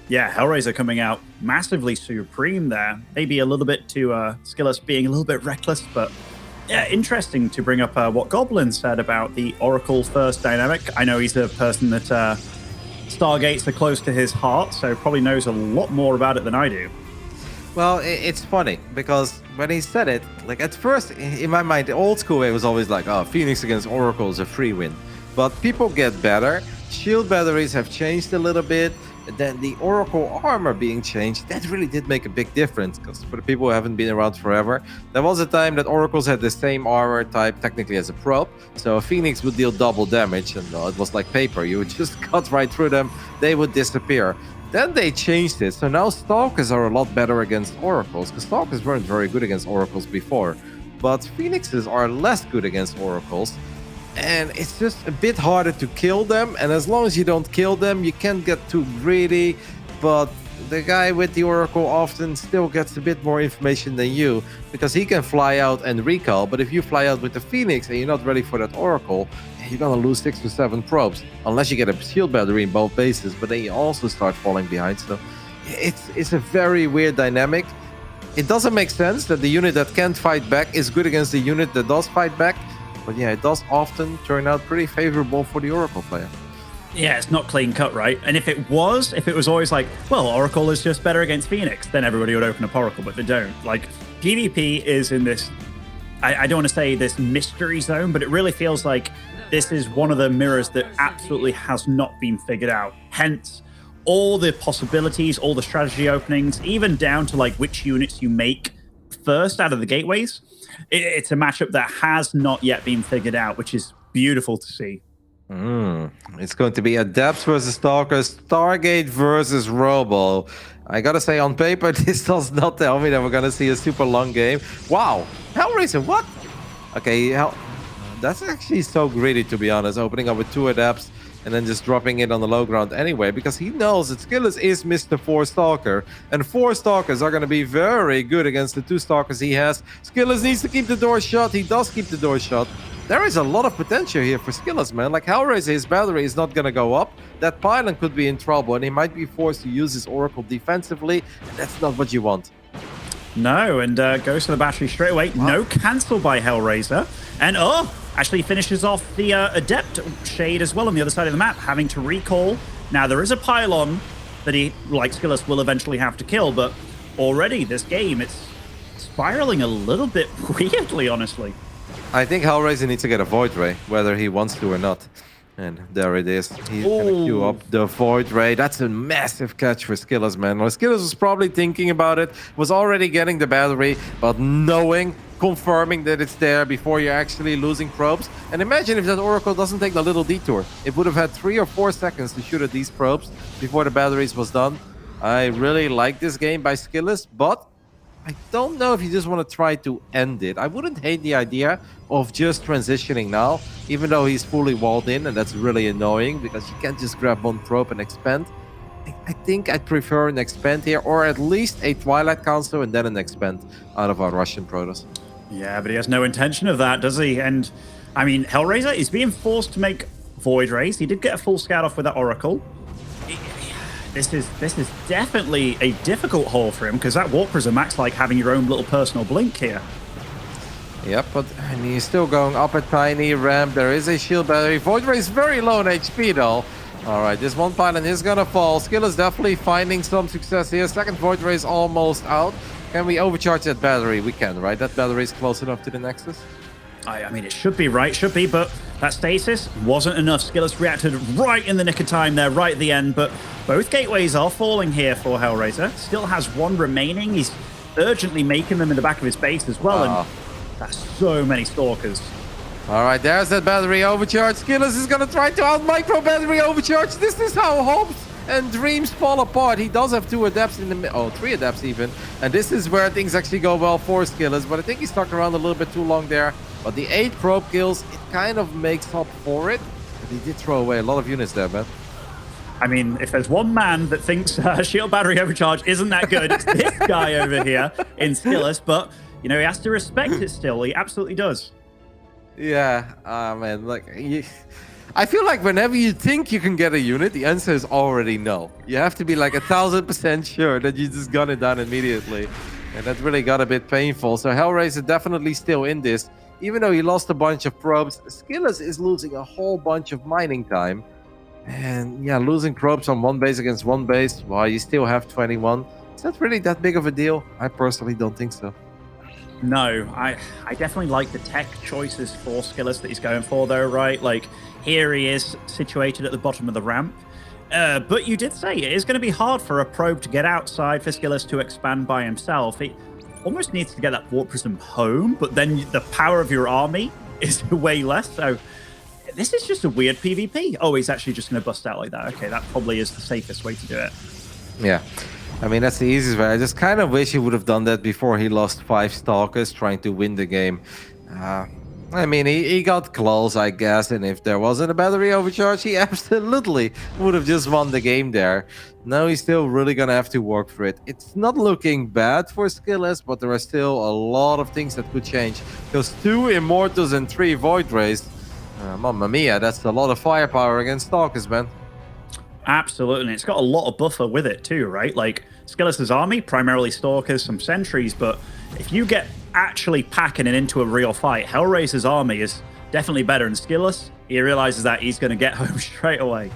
yeah, Hellraiser coming out massively supreme there. Maybe a little bit to SKillous being a little bit reckless, but yeah, interesting to bring up what Goblin said about the Oracle first dynamic. I know he's a person that Stargates are close to his heart, so probably knows a lot more about it than I do. Well, it's funny because when he said it, like at first in my mind, the old school way was always like, oh, Phoenix against Oracle is a free win. But people get better. Shield batteries have changed a little bit. And then the Oracle armor being changed, that really did make a big difference. Because for the people who haven't been around forever, there was a time that Oracles had the same armor type technically as a probe. So a Phoenix would deal double damage, and it was like paper. You would just cut right through them, they would disappear. Then they changed it, so now Stalkers are a lot better against Oracles, because Stalkers weren't very good against Oracles before. But Phoenixes are less good against Oracles, and it's just a bit harder to kill them, and as long as you don't kill them, you can't get too greedy, but the guy with the Oracle often still gets a bit more information than you, because he can fly out and recall, but if you fly out with the Phoenix and you're not ready for that Oracle, you're gonna lose 6 to 7 probes, unless you get a shield battery in both bases, but then you also start falling behind, so it's a very weird dynamic. It doesn't make sense that the unit that can't fight back is good against the unit that does fight back, but yeah, it does often turn out pretty favorable for the Oracle player. Yeah, it's not clean cut, right? And if it was always like, well, Oracle is just better against Phoenix, then everybody would open up Oracle, but they don't. Like, PvP is in this, I don't want to say this mystery zone, but it really feels like this is one of the mirrors that absolutely has not been figured out. Hence, all the possibilities, all the strategy openings, even down to like which units you make first out of the gateways. It's a matchup that has not yet been figured out, which is beautiful to see. It's going to be Adepts versus Stalkers, Stargate versus Robo. I gotta say, on paper, this does not tell me that we're gonna see a super long game. Wow, Hellraiser, what? Okay, that's actually so greedy, to be honest, opening up with 2 Adepts and then just dropping it on the low ground anyway, because he knows that SKillous is Mr. 4 Stalker, and 4 Stalkers are going to be very good against the 2 Stalkers he has. SKillous needs to keep the door shut. He does keep the door shut. There is a lot of potential here for SKillous, man. Like, Hellraiser, his battery is not going to go up. That pylon could be in trouble, and he might be forced to use his Oracle defensively, and that's not what you want. No, and goes to the battery straight away. Wow. No cancel by Hellraiser. And actually finishes off the Adept Shade as well on the other side of the map, having to recall. Now, there is a pylon that he, like SKillous, will eventually have to kill, but already this game, it's spiraling a little bit weirdly, honestly. I think Hellraiser needs to get a Void Ray, whether he wants to or not. And there it is. He's gonna queue up the Void Ray. That's a massive catch for SKillous, man. Well, SKillous was probably thinking about it, was already getting the battery, but knowing, confirming that it's there before you're actually losing probes. And imagine if that Oracle doesn't take the little detour. It would have had 3 or 4 seconds to shoot at these probes before the batteries was done. I really like this game by SKillous, but I don't know if you just want to try to end it. I wouldn't hate the idea of just transitioning now, even though he's fully walled in, and that's really annoying because you can't just grab one probe and expand. I think I'd prefer an expand here, or at least a Twilight Council and then an expand out of our Russian Protoss. Yeah, but he has no intention of that, does he? And I mean, Hellraiser is being forced to make Void Rays. He did get a full scout off with that Oracle. This is definitely a difficult haul for him because that Warp Prism acts like having your own little personal blink here. Yep, but and he's still going up a tiny ramp. There is a shield battery. Void Ray is very low on HP though. All right, this one pylon is gonna fall. SKillous definitely finding some success here. Second Void Ray is almost out. Can we overcharge that battery? We can, right? That battery is close enough to the Nexus. I mean, it should be, right? Should be, but that stasis wasn't enough. SKillous reacted right in the nick of time there, right at the end, but both gateways are falling here for Hellraiser. Still has one remaining. He's urgently making them in the back of his base as well, and that's so many Stalkers. All right, there's that battery overcharge. SKillous is going to try to out-micro battery overcharge. This is how hopes and dreams fall apart. He does have 2 adepts in the... Oh, 3 adepts even. And this is where things actually go well for SKillous, but I think he stuck around a little bit too long there. But the 8 probe kills, it kind of makes up for it. But he did throw away a lot of units there, man. I mean, if there's one man that thinks shield battery overcharge isn't that good, it's this guy over here in SKillous. But, you know, he has to respect it still. He absolutely does. Yeah, man, like... I feel like whenever you think you can get a unit, the answer is already no. You have to be like 1000% sure that you just gun it down immediately. And that really got a bit painful. So Hellraiser definitely still in this. Even though he lost a bunch of probes, SKillous is losing a whole bunch of mining time. And yeah, losing probes on one base against one base while you still have 21. Is that really that big of a deal? I personally don't think so. No, I definitely like the tech choices for SKillous that he's going for, though, right? Like, here he is situated at the bottom of the ramp. But you did say it is going to be hard for a probe to get outside for SKillous to expand by himself. He almost needs to get that Warp Prism home, but then the power of your army is way less. So this is just a weird PvP. Oh, he's actually just going to bust out like that. Okay, that probably is the safest way to do it. Yeah. I mean, that's the easiest way. I just kind of wish he would have done that before he lost 5 Stalkers trying to win the game. I mean, he got close, I guess, and if there wasn't a battery overcharge, he absolutely would have just won the game there. Now he's still really gonna have to work for it. It's not looking bad for SKillous, but there are still a lot of things that could change. Because 2 Immortals and 3 Void Rays, mamma mia, that's a lot of firepower against Stalkers, man. Absolutely, and it's got a lot of buffer with it too, right? Like, SKillous' army, primarily Stalkers, some Sentries, but if you get actually packing it into a real fight, Hellraiser's army is definitely better than SKillous. He realizes that he's going to get home straight away.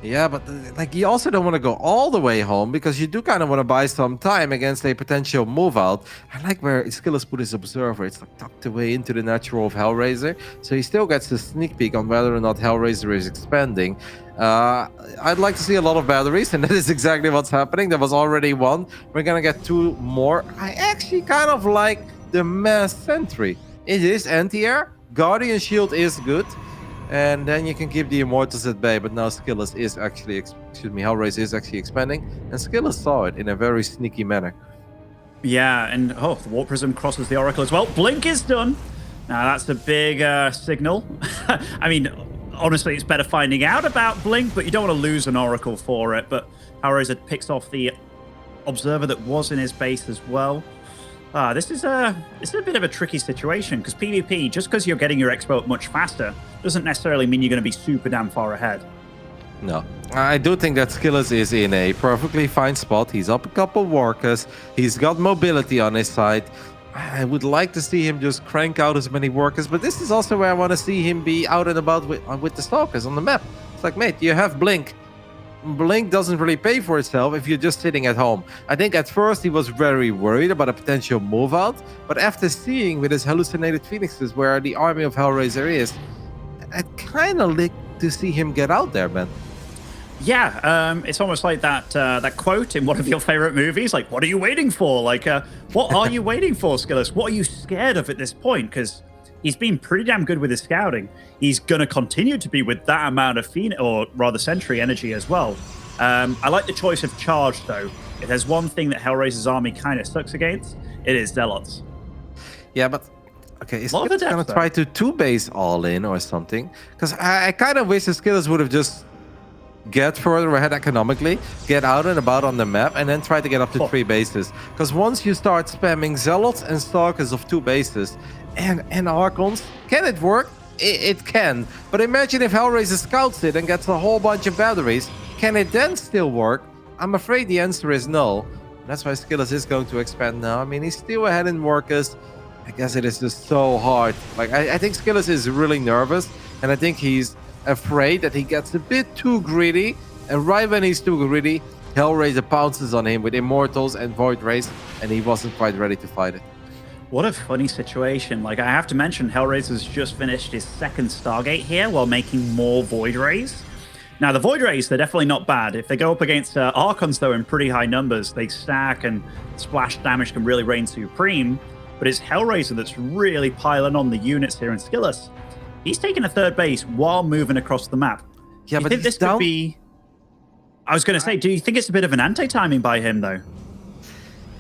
Yeah, but like you also don't want to go all the way home because you do kind of want to buy some time against a potential move out. I like where SKillous put his observer. It's like tucked away into the natural of Hellraiser, so he still gets a sneak peek on whether or not Hellraiser is expanding. I'd like to see a lot of batteries, and that is exactly what's happening. There was already 1. We're gonna get 2 more. I actually kind of like the mass sentry. It is anti-air. Guardian shield is good. And then you can keep the Immortals at bay, but now SKillous is actually, Hellraiser is actually expanding, and SKillous saw it in a very sneaky manner. Yeah, and the Warp Prism crosses the Oracle as well. Blink is done. Now that's a big signal. I mean, honestly, it's better finding out about Blink, but you don't want to lose an Oracle for it. But Hellraiser picks off the Observer that was in his base as well. This is a bit of a tricky situation because PvP, just because you're getting your expo up much faster, doesn't necessarily mean you're going to be super damn far ahead. No, I do think that SKillous is in a perfectly fine spot. He's up a couple workers. He's got mobility on his side. I would like to see him just crank out as many workers, but this is also where I want to see him be out and about with the Stalkers on the map. It's like, mate, you have Blink. Blink doesn't really pay for itself if you're just sitting at home. I think at first he was very worried about a potential move out, but after seeing with his hallucinated phoenixes where the army of Hellraiser is, I kind of like to see him get out there, man. Yeah, it's almost like that quote in one of your favorite movies, like, what are you waiting for? Like, what are you waiting for, SKillous? What are you scared of at this point? Because he's been pretty damn good with his scouting. He's going to continue to be with that amount of Sentry energy as well. I like the choice of charge, though. If there's one thing that Hellraiser's army kind of sucks against, it is Zealots. Yeah, but okay, is SKillous going to try to 2-base all in or something? Because I kind of wish the SKillous would have just get further ahead economically, get out and about on the map, and then try to get up to 3 bases. Because once you start spamming Zealots and Stalkers of 2 bases and Archons, can it work? it can. But imagine if Hellraiser scouts it and gets a whole bunch of batteries. Can it then still work? I'm afraid the answer is no. That's why SKillous is going to expand now. I mean, he's still ahead in workers. I guess it is just so hard. Like, I think SKillous is really nervous, and I think he's afraid that he gets a bit too greedy. And right when he's too greedy, Hellraiser pounces on him with Immortals and Void Rays, and he wasn't quite ready to fight it. What a funny situation. Like, I have to mention, Hellraiser's just finished his second Stargate here while making more Void Rays. Now, the Void Rays, they're definitely not bad. If they go up against Archons, though, in pretty high numbers, they stack and splash damage can really reign supreme. But it's Hellraiser that's really piling on the units here in SKillous. He's taking a third base while moving across the map. Yeah, do you but think this could be... I was going to say, do you think it's a bit of an anti-timing by him, though?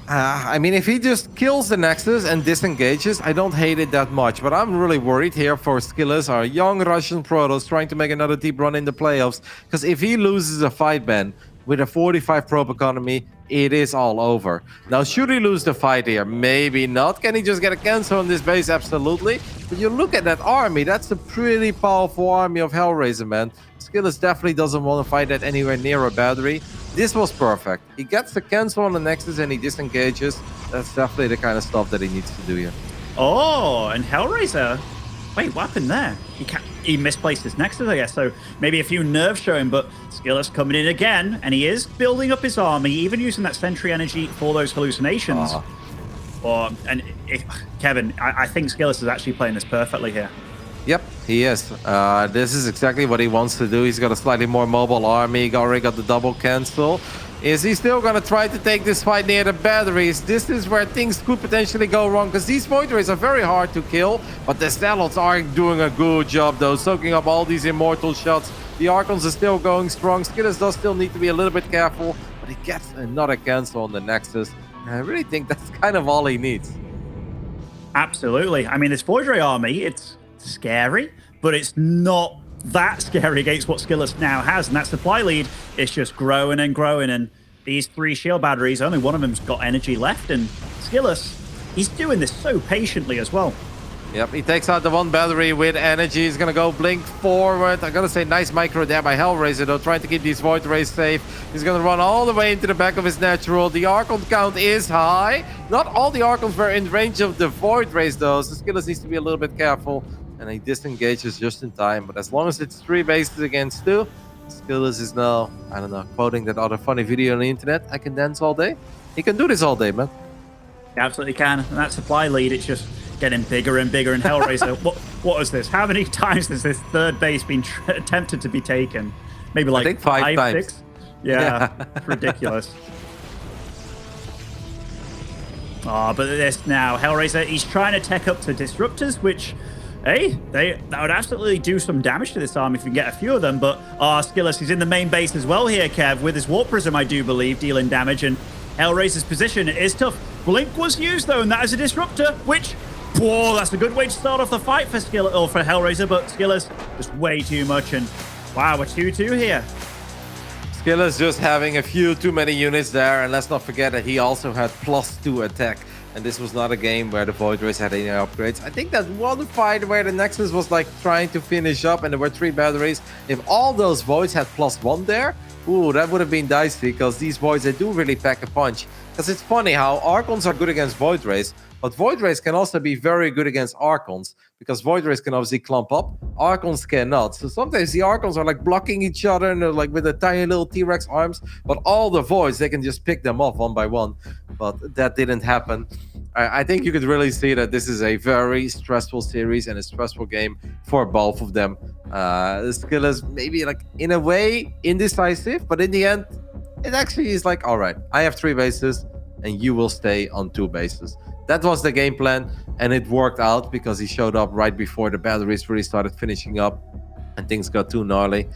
I mean, if he just kills the Nexus and disengages, I don't hate it that much. But I'm really worried here for SKillous, our young Russian Protoss, trying to make another deep run in the playoffs. Because if he loses a fight, Ben, with a 45 probe economy, it is all over. Now, should he lose the fight here? Maybe not. Can he just get a cancel on this base? Absolutely. But you look at that army, that's a pretty powerful army of Hellraiser, man. SKillous definitely doesn't want to fight that anywhere near a battery. This was perfect. He gets the cancel on the Nexus and he disengages. That's definitely the kind of stuff that he needs to do here. Oh, and Hellraiser... Wait, what happened there? He misplaced his Nexus, I guess, so maybe a few nerves showing, but SKillous coming in again, and he is building up his army, even using that Sentry energy for those hallucinations. Kevin, I think SKillous is actually playing this perfectly here. Yep, he is. This is exactly what he wants to do. He's got a slightly more mobile army. He already got the double cancel. Is he still going to try to take this fight near the batteries? This is where things could potentially go wrong, because these Void Rays are very hard to kill, but the Zealots are doing a good job, though, soaking up all these Immortal shots. The Archons are still going strong. SKillous does still need to be a little bit careful, but he gets another cancel on the Nexus. And I really think that's kind of all he needs. Absolutely. I mean, this Void Ray army, it's scary, but it's not that scary against what SKillous now has, and that supply lead is just growing and growing, and these 3 shield batteries, only one of them's got energy left, and SKillous, he's doing this so patiently as well. Yep, he takes out the one battery with energy. He's gonna go blink forward. I gotta say, nice micro there by Hellraiser, though, trying to keep these Void Rays safe. He's gonna run all the way into the back of his natural. The Archon count is high. Not all the Archons were in range of the Void Rays, though, so SKillous needs to be a little bit careful. And he disengages just in time. But as long as it's 3 bases against 2, SKillous is now, I don't know, quoting that other funny video on the internet, I can dance all day. He can do this all day, man. He absolutely can. And that supply lead, it's just getting bigger and bigger in Hellraiser. What is this? How many times has this third base been attempted to be taken? Maybe like I think 5 times. 6? Yeah. Ridiculous. Oh, but this now, Hellraiser, he's trying to tech up to Disruptors, which... Hey, that would absolutely do some damage to this army if we can get a few of them, but SKillous is in the main base as well here, Kev, with his Warp Prism, I do believe, dealing damage, and Hellraiser's position is tough. Blink was used, though, and that is a Disruptor, whiwhich, whoa, that's a good way to start off the fight for Hellraiser, but SKillous just way too much, and wow, we're 2-2 here. SKillous just having a few too many units there, and let's not forget that he also had +2 attack. And this was not a game where the Void Rays had any upgrades. I think that one fight where the Nexus was like trying to finish up and there were 3 batteries. If all those Voids had +1 there, ooh, that would have been dicey, because these Voids, they do really pack a punch. Because it's funny how Archons are good against Void Rays, but Void Rays can also be very good against Archons, because Void Rays can obviously clump up, Archons cannot. So sometimes the Archons are like blocking each other and they're like with the tiny little T-Rex arms, but all the Voids, they can just pick them off one by one. But that didn't happen. I think you could really see that this is a very stressful series and a stressful game for both of them. SKillous maybe like in a way indecisive, but in the end, it actually is like, all right, I have 3 bases and you will stay on 2 bases. That was the game plan, and it worked out because he showed up right before the batteries really started finishing up and things got too gnarly.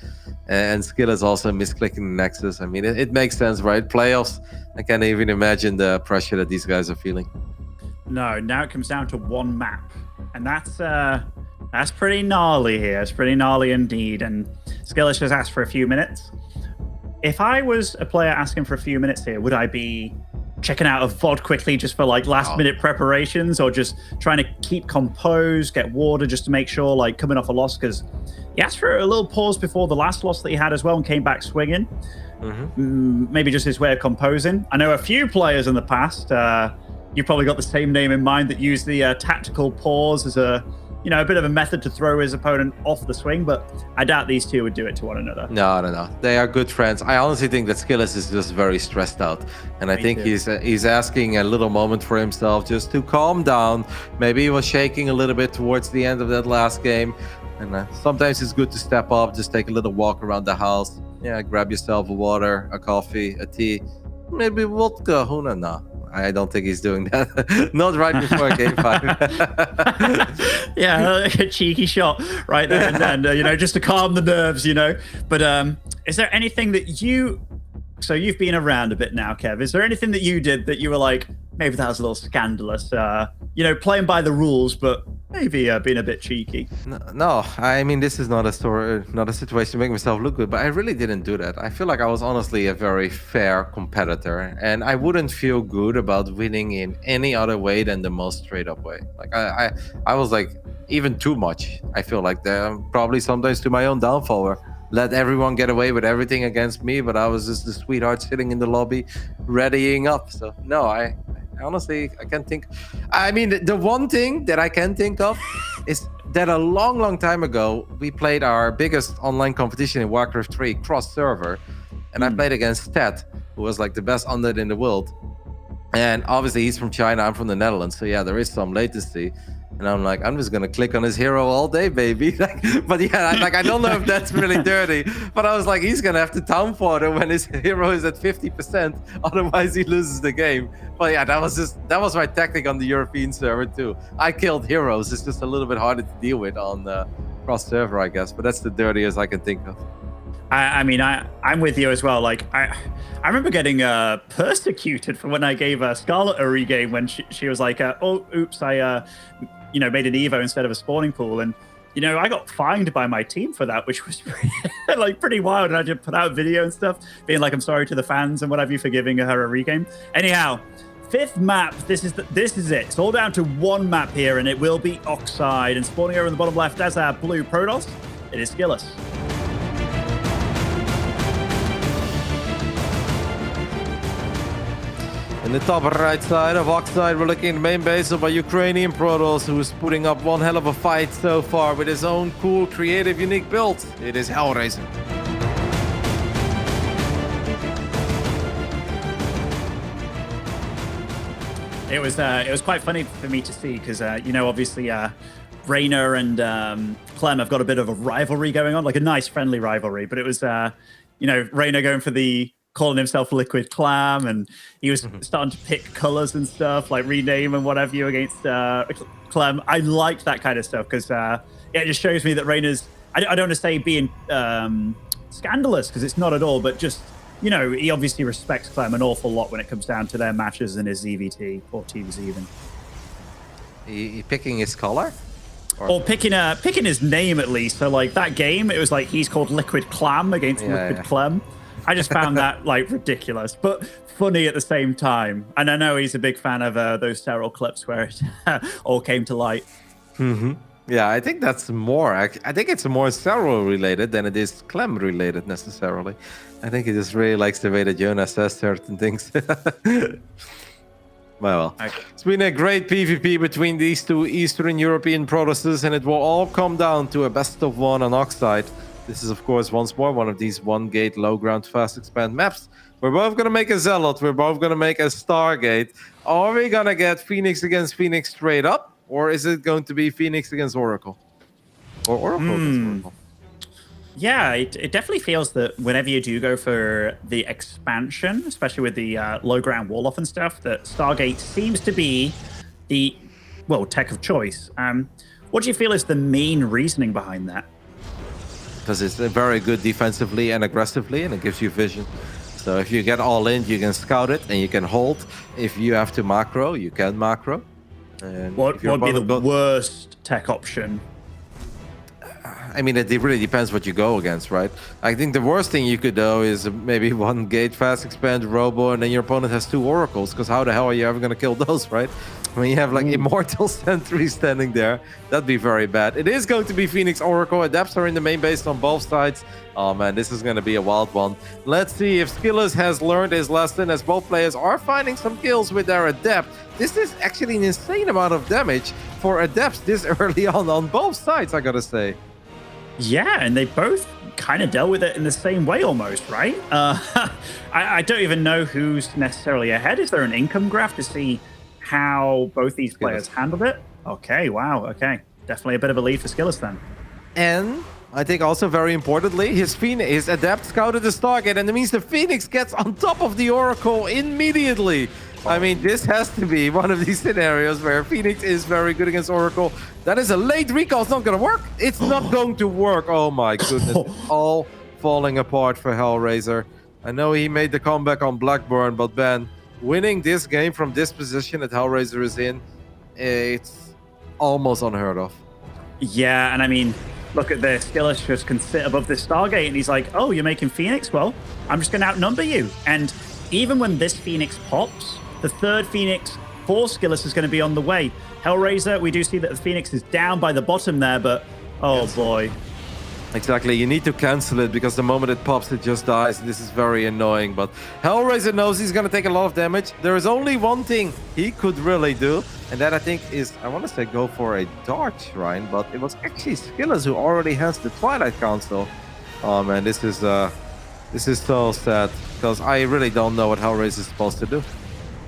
And SKillous also misclicking the Nexus. I mean, it makes sense, right? Playoffs, I can't even imagine the pressure that these guys are feeling. No, now it comes down to 1 map, and that's pretty gnarly here. It's pretty gnarly indeed, and SKillous just asked for a few minutes. If I was a player asking for a few minutes here, would I be checking out a VOD quickly just for like last minute preparations, or just trying to keep composed, get water just to make sure, like coming off a loss? Because he asked for a little pause before the last loss that he had as well and came back swinging. Maybe just his way of composing. I know a few players in the past, you've probably got the same name in mind, that use the tactical pause as a bit of a method to throw his opponent off the swing, but I doubt these two would do it to one another. No. They are good friends. I honestly think that SKillous is just very stressed out. And I think he's asking a little moment for himself just to calm down. Maybe he was shaking a little bit towards the end of that last game. And sometimes it's good to step up, just take a little walk around the house. Yeah, grab yourself a water, a coffee, a tea, maybe vodka. Who knows? No. I don't think he's doing that. Not right before game 5. Yeah, a cheeky shot right there and then, just to calm the nerves, But is there anything that so you've been around a bit now, Kev. Is there anything that you did that you were like, maybe that was a little scandalous? Playing by the rules, but maybe being a bit cheeky. No, I mean, this is not a situation to make myself look good, but I really didn't do that. I feel like I was honestly a very fair competitor, and I wouldn't feel good about winning in any other way than the most straight up way. Like I was like, even too much. I feel like probably sometimes to my own downfall, where let everyone get away with everything against me, but I was just the sweetheart sitting in the lobby readying up. So no, I honestly, I can't think. I mean, the one thing that I can think of is that a long time ago, we played our biggest online competition in Warcraft 3 cross server, and I played against Ted, who was like the best undead in the world. And obviously he's from China, I'm from the Netherlands, so yeah, there is some latency. And I'm like, I'm just gonna click on his hero all day, baby. But yeah, I don't know if that's really dirty. But I was like, he's gonna have to town fodder when his hero is at 50%, otherwise he loses the game. But yeah, that was my tactic on the European server too. I killed heroes. It's just a little bit harder to deal with on the cross server, I guess. But that's the dirtiest I can think of. I mean, I'm with you as well. Like, I remember getting persecuted for when I gave Scarlet a regame when she was like, oh, oops, I made an Evo instead of a spawning pool. And, I got fined by my team for that, which was pretty wild. And I did put out video and stuff, being like, I'm sorry to the fans and what have you for giving her a regame. Anyhow, 5th map, this is it. It's all down to one map here, and it will be Oxide. And spawning over in the bottom left as our blue Protoss, it is SKillous. In the top right side of Oxide, we're looking at the main base of a Ukrainian Protoss, who's putting up one hell of a fight so far with his own cool, creative, unique build. It is Hellraiser. It was quite funny for me to see because obviously Reyna and Clem have got a bit of a rivalry going on, like a nice friendly rivalry. But it was Reyna going for calling himself Liquid Clam, and he was starting to pick colors and stuff, like rename and whatever you against Clem. I liked that kind of stuff because it just shows me that Reyna's, I don't want to say being scandalous, because it's not at all, but just, he obviously respects Clem an awful lot when it comes down to their matches and his EVT, or teams even. He picking his color? Or picking his name at least. So like that game, it was like he's called Liquid Clam against Liquid Clem. I just found that like ridiculous, but funny at the same time. And I know he's a big fan of those sterile clips where it all came to light. Yeah, I think that's more. I think it's more sterile related than it is Clem related necessarily. I think he just really likes the way that Jonas says certain things. Well, it's been a great PvP between these two Eastern European Protosses, and it will all come down to a best of one on Oxide. This is, of course, once more one of these one-gate, low-ground, fast-expand maps. We're both going to make a Zealot. We're both going to make a Stargate. Are we going to get Phoenix against Phoenix straight up? Or is it going to be Phoenix against Oracle? Or Oracle against Oracle? Yeah, it definitely feels that whenever you do go for the expansion, especially with the low-ground wall-off and stuff, that Stargate seems to be the, tech of choice. What do you feel is the main reasoning behind that? Because it's very good defensively and aggressively, and it gives you vision. So if you get all in, you can scout it and you can hold. If you have to macro, you can macro. And what would be the worst tech option? I mean, it really depends what you go against, right? I think the worst thing you could do is maybe one gate fast expand Robo, and then your opponent has 2 oracles. Because how the hell are you ever going to kill those, right? When you have like immortal sentries standing there, that'd be very bad. It is going to be Phoenix Oracle. Adepts are in the main base on both sides. Oh man, this is going to be a wild one. Let's see if SKillous has learned his lesson, as both players are finding some kills with their Adept. This is actually an insane amount of damage for Adepts this early on both sides, I gotta say. Yeah, and they both kind of dealt with it in the same way almost, right? I don't even know who's necessarily ahead. Is there an income graph to see how both these players handled it? Okay, wow, okay. Definitely a bit of a lead for SKillous then. And I think also very importantly, his Adept scouted the Stargate, and that means the Phoenix gets on top of the Oracle immediately. I mean, this has to be one of these scenarios where Phoenix is very good against Oracle. That is a late recall. It's not going to work. It's not going to work. Oh my goodness. It's all falling apart for Hellraiser. I know he made the comeback on Blackburn, but Ben, winning this game from this position that Hellraiser is in, it's almost unheard of. Yeah, and I mean, look at this. SKillous just can sit above this Stargate, and he's like, oh, you're making Phoenix? Well, I'm just going to outnumber you. And even when this Phoenix pops, the third Phoenix for SKillous is going to be on the way. Hellraiser, we do see that the Phoenix is down by the bottom there, but oh boy. Exactly, you need to cancel it because the moment it pops, it just dies. This is very annoying, but Hellraiser knows he's going to take a lot of damage. There is only one thing he could really do, and that I think is, I want to say go for a Dart Shrine, but it was actually SKillous who already has the Twilight Council. Oh man, this is so sad, because I really don't know what Hellraiser is supposed to do.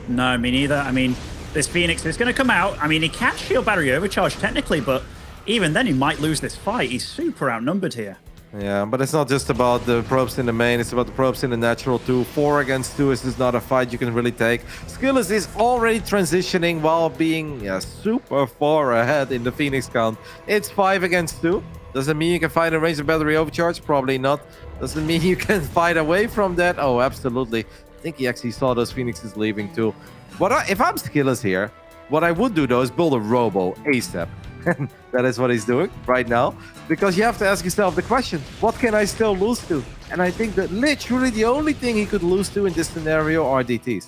No, me neither. I mean, this Phoenix is going to come out. I mean, he can't shield battery overcharge technically, but even then he might lose this fight. He's super outnumbered here. Yeah, but it's not just about the probes in the main, it's about the probes in the natural too. 4 against 2 is not a fight you can really take. SKillous is already transitioning while being super far ahead in the Phoenix count. It's 5 against 2. Does it mean you can fight a range of battery overcharge? Probably not. Does it mean you can fight away from that? Oh, absolutely. I think he actually saw those Phoenixes leaving too. If I'm SKillous here, what I would do though is build a Robo ASAP. That is what he's doing right now. Because you have to ask yourself the question, what can I still lose to? And I think that literally the only thing he could lose to in this scenario are DTs.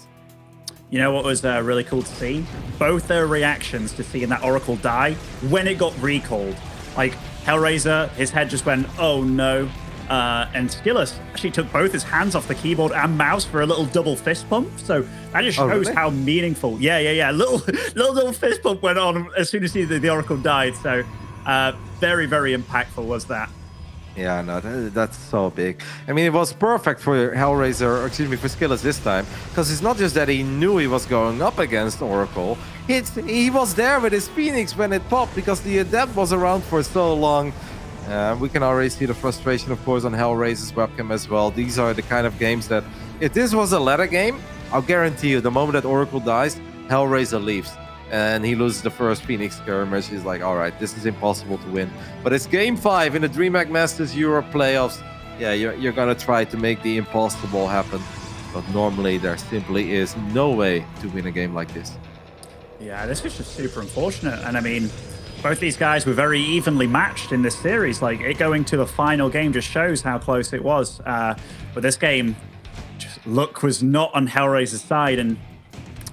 You know what was really cool to see? Both their reactions to seeing that Oracle die when it got recalled. Like, Hellraiser, his head just went, oh no. And SKillous actually took both his hands off the keyboard and mouse for a little double fist pump. So that just shows how meaningful. Yeah. Little double fist pump went on as soon as the Oracle died. So very, very impactful was that. Yeah, no, that's so big. I mean, it was perfect for Hellraiser, or excuse me, for SKillous this time, because it's not just that he knew he was going up against Oracle. He was there with his Phoenix when it popped, because the Adept was around for so long. We can already see the frustration, of course, on Hellraiser's webcam as well. These are the kind of games that, if this was a ladder game, I'll guarantee you, the moment that Oracle dies, Hellraiser leaves. And he loses the first Phoenix skirmish. He's like, all right, this is impossible to win. But it's Game 5 in the DreamHack Masters Europe playoffs. Yeah, you're going to try to make the impossible happen. But normally, there simply is no way to win a game like this. Yeah, this is just super unfortunate. And I mean, both these guys were very evenly matched in this series. Like, it going to the final game just shows how close it was. But this game, just luck was not on Hellraiser's side. And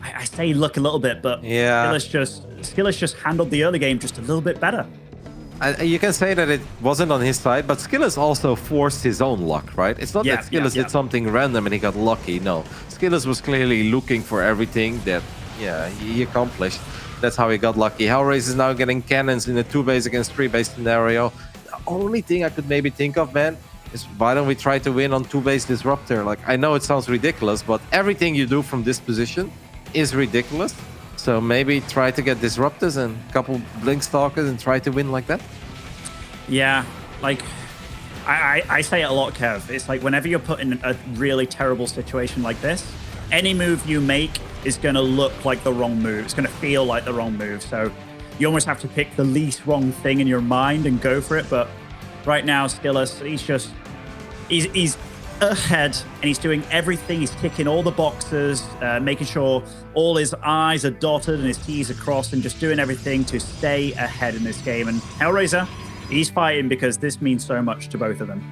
I say luck a little bit, but yeah, SKillous just handled the early game just a little bit better. You can say that it wasn't on his side, but SKillous also forced his own luck, right? It's not that SKillous did something random and he got lucky. No, SKillous was clearly looking for everything that, he accomplished. That's how he got lucky. Hellraiser is now getting cannons in a 2-base against 3-base scenario. The only thing I could maybe think of, man, is why don't we try to win on 2-base Disruptor? Like, I know it sounds ridiculous, but everything you do from this position is ridiculous. So maybe try to get Disruptors and a couple Blink Stalkers and try to win like that. Yeah, like I say it a lot, Kev. It's like whenever you're put in a really terrible situation like this, any move you make is going to look like the wrong move. It's going to feel like the wrong move. So you almost have to pick the least wrong thing in your mind and go for it. But right now, SKillous, he's ahead and he's doing everything. He's ticking all the boxes, making sure all his I's are dotted and his T's are crossed, and just doing everything to stay ahead in this game. And Hellraiser, He's fighting because this means so much to both of them.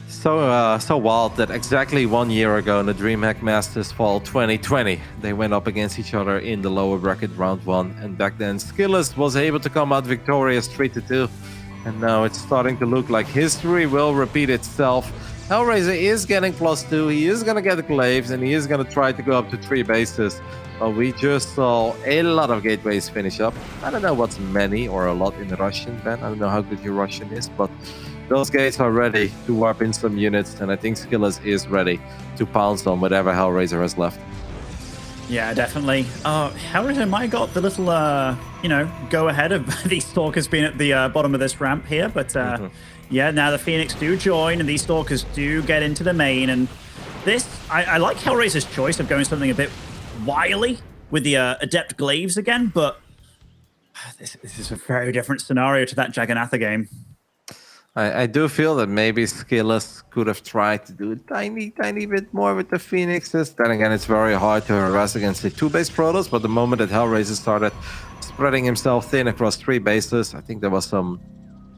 So wild that exactly 1 year ago in the DreamHack Masters Fall 2020, they went up against each other in the lower bracket round 1, and back then SKillous was able to come out victorious 3-2, and now it's starting to look like history will repeat itself. Hellraiser is getting +2, he is gonna get the glaives, and he is gonna try to go up to 3 bases. But we just saw a lot of gateways finish up. I don't know what's many or a lot in Russian, Ben. I don't know how good your Russian is, but those gates are ready to warp in some units, and I think SKillous is ready to pounce on whatever Hellraiser has left. Yeah, definitely. Hellraiser might have got the little, go ahead of these Stalkers being at the bottom of this ramp here, but yeah, now the Phoenix do join, and these Stalkers do get into the main, and this, I like Hellraiser's choice of going something a bit wily with the Adept Glaives again, but this is a very different scenario to that Jagannatha game. I do feel that maybe SKillous could have tried to do a tiny bit more with the Phoenixes. Then again, it's very hard to harass against the 2-base Protoss, but the moment that Hellraiser started spreading himself thin across 3 bases, I think there was some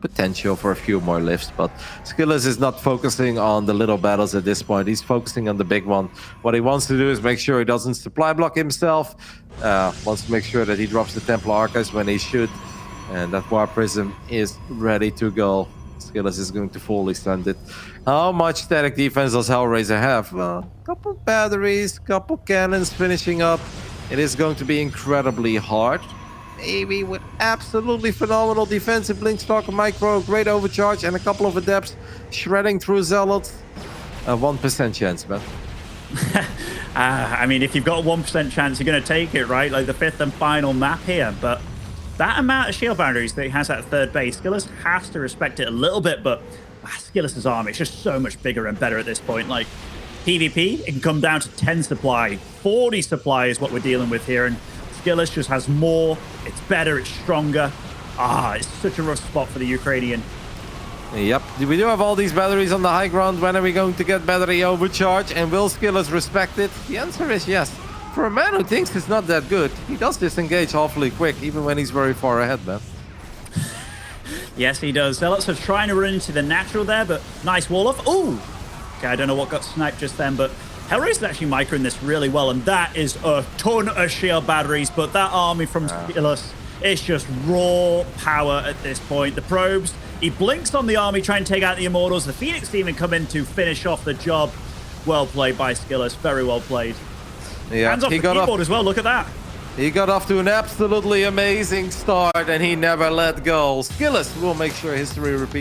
potential for a few more lifts, but SKillous is not focusing on the little battles at this point. He's focusing on the big one. What he wants to do is make sure he doesn't supply block himself, wants to make sure that he drops the Templar Archives when he should, and that War Prism is ready to go. SKillous is going to fully send it. How much static defense does Hellraiser have? A couple batteries, couple cannons finishing up. It is going to be incredibly hard. Maybe with absolutely phenomenal defensive Blinkstalker Micro, great overcharge, and a couple of Adepts shredding through Zealots. A 1% chance, man. I mean, if you've got a 1% chance, you're going to take it, right? Like the 5th and final map here, but that amount of shield boundaries that he has at 3rd base, SKillous has to respect it a little bit, but SKillous' army is just so much bigger and better at this point. Like, PvP, it can come down to 10 supply. 40 supply is what we're dealing with here, and SKillous just has more, it's better, it's stronger. It's such a rough spot for the Ukrainian. Yep, we do have all these batteries on the high ground. When are we going to get battery overcharge? And will SKillous respect it? The answer is yes. For a man who thinks it's not that good, he does disengage awfully quick, even when he's very far ahead, man. Yes, he does. Zealots are trying to run into the natural there, but nice wall off. Ooh! Okay, I don't know what got sniped just then, but Hellraiser's actually microing this really well, and that is a ton of shield batteries, but that army from SKillous is just raw power at this point. The probes, he blinks on the army, trying to take out the Immortals. The Phoenix even come in to finish off the job. Well played by SKillous, very well played. Yeah, hands off the keyboard as well, look at that. He got off to an absolutely amazing start, and he never let go. SKillous will make sure history repeats.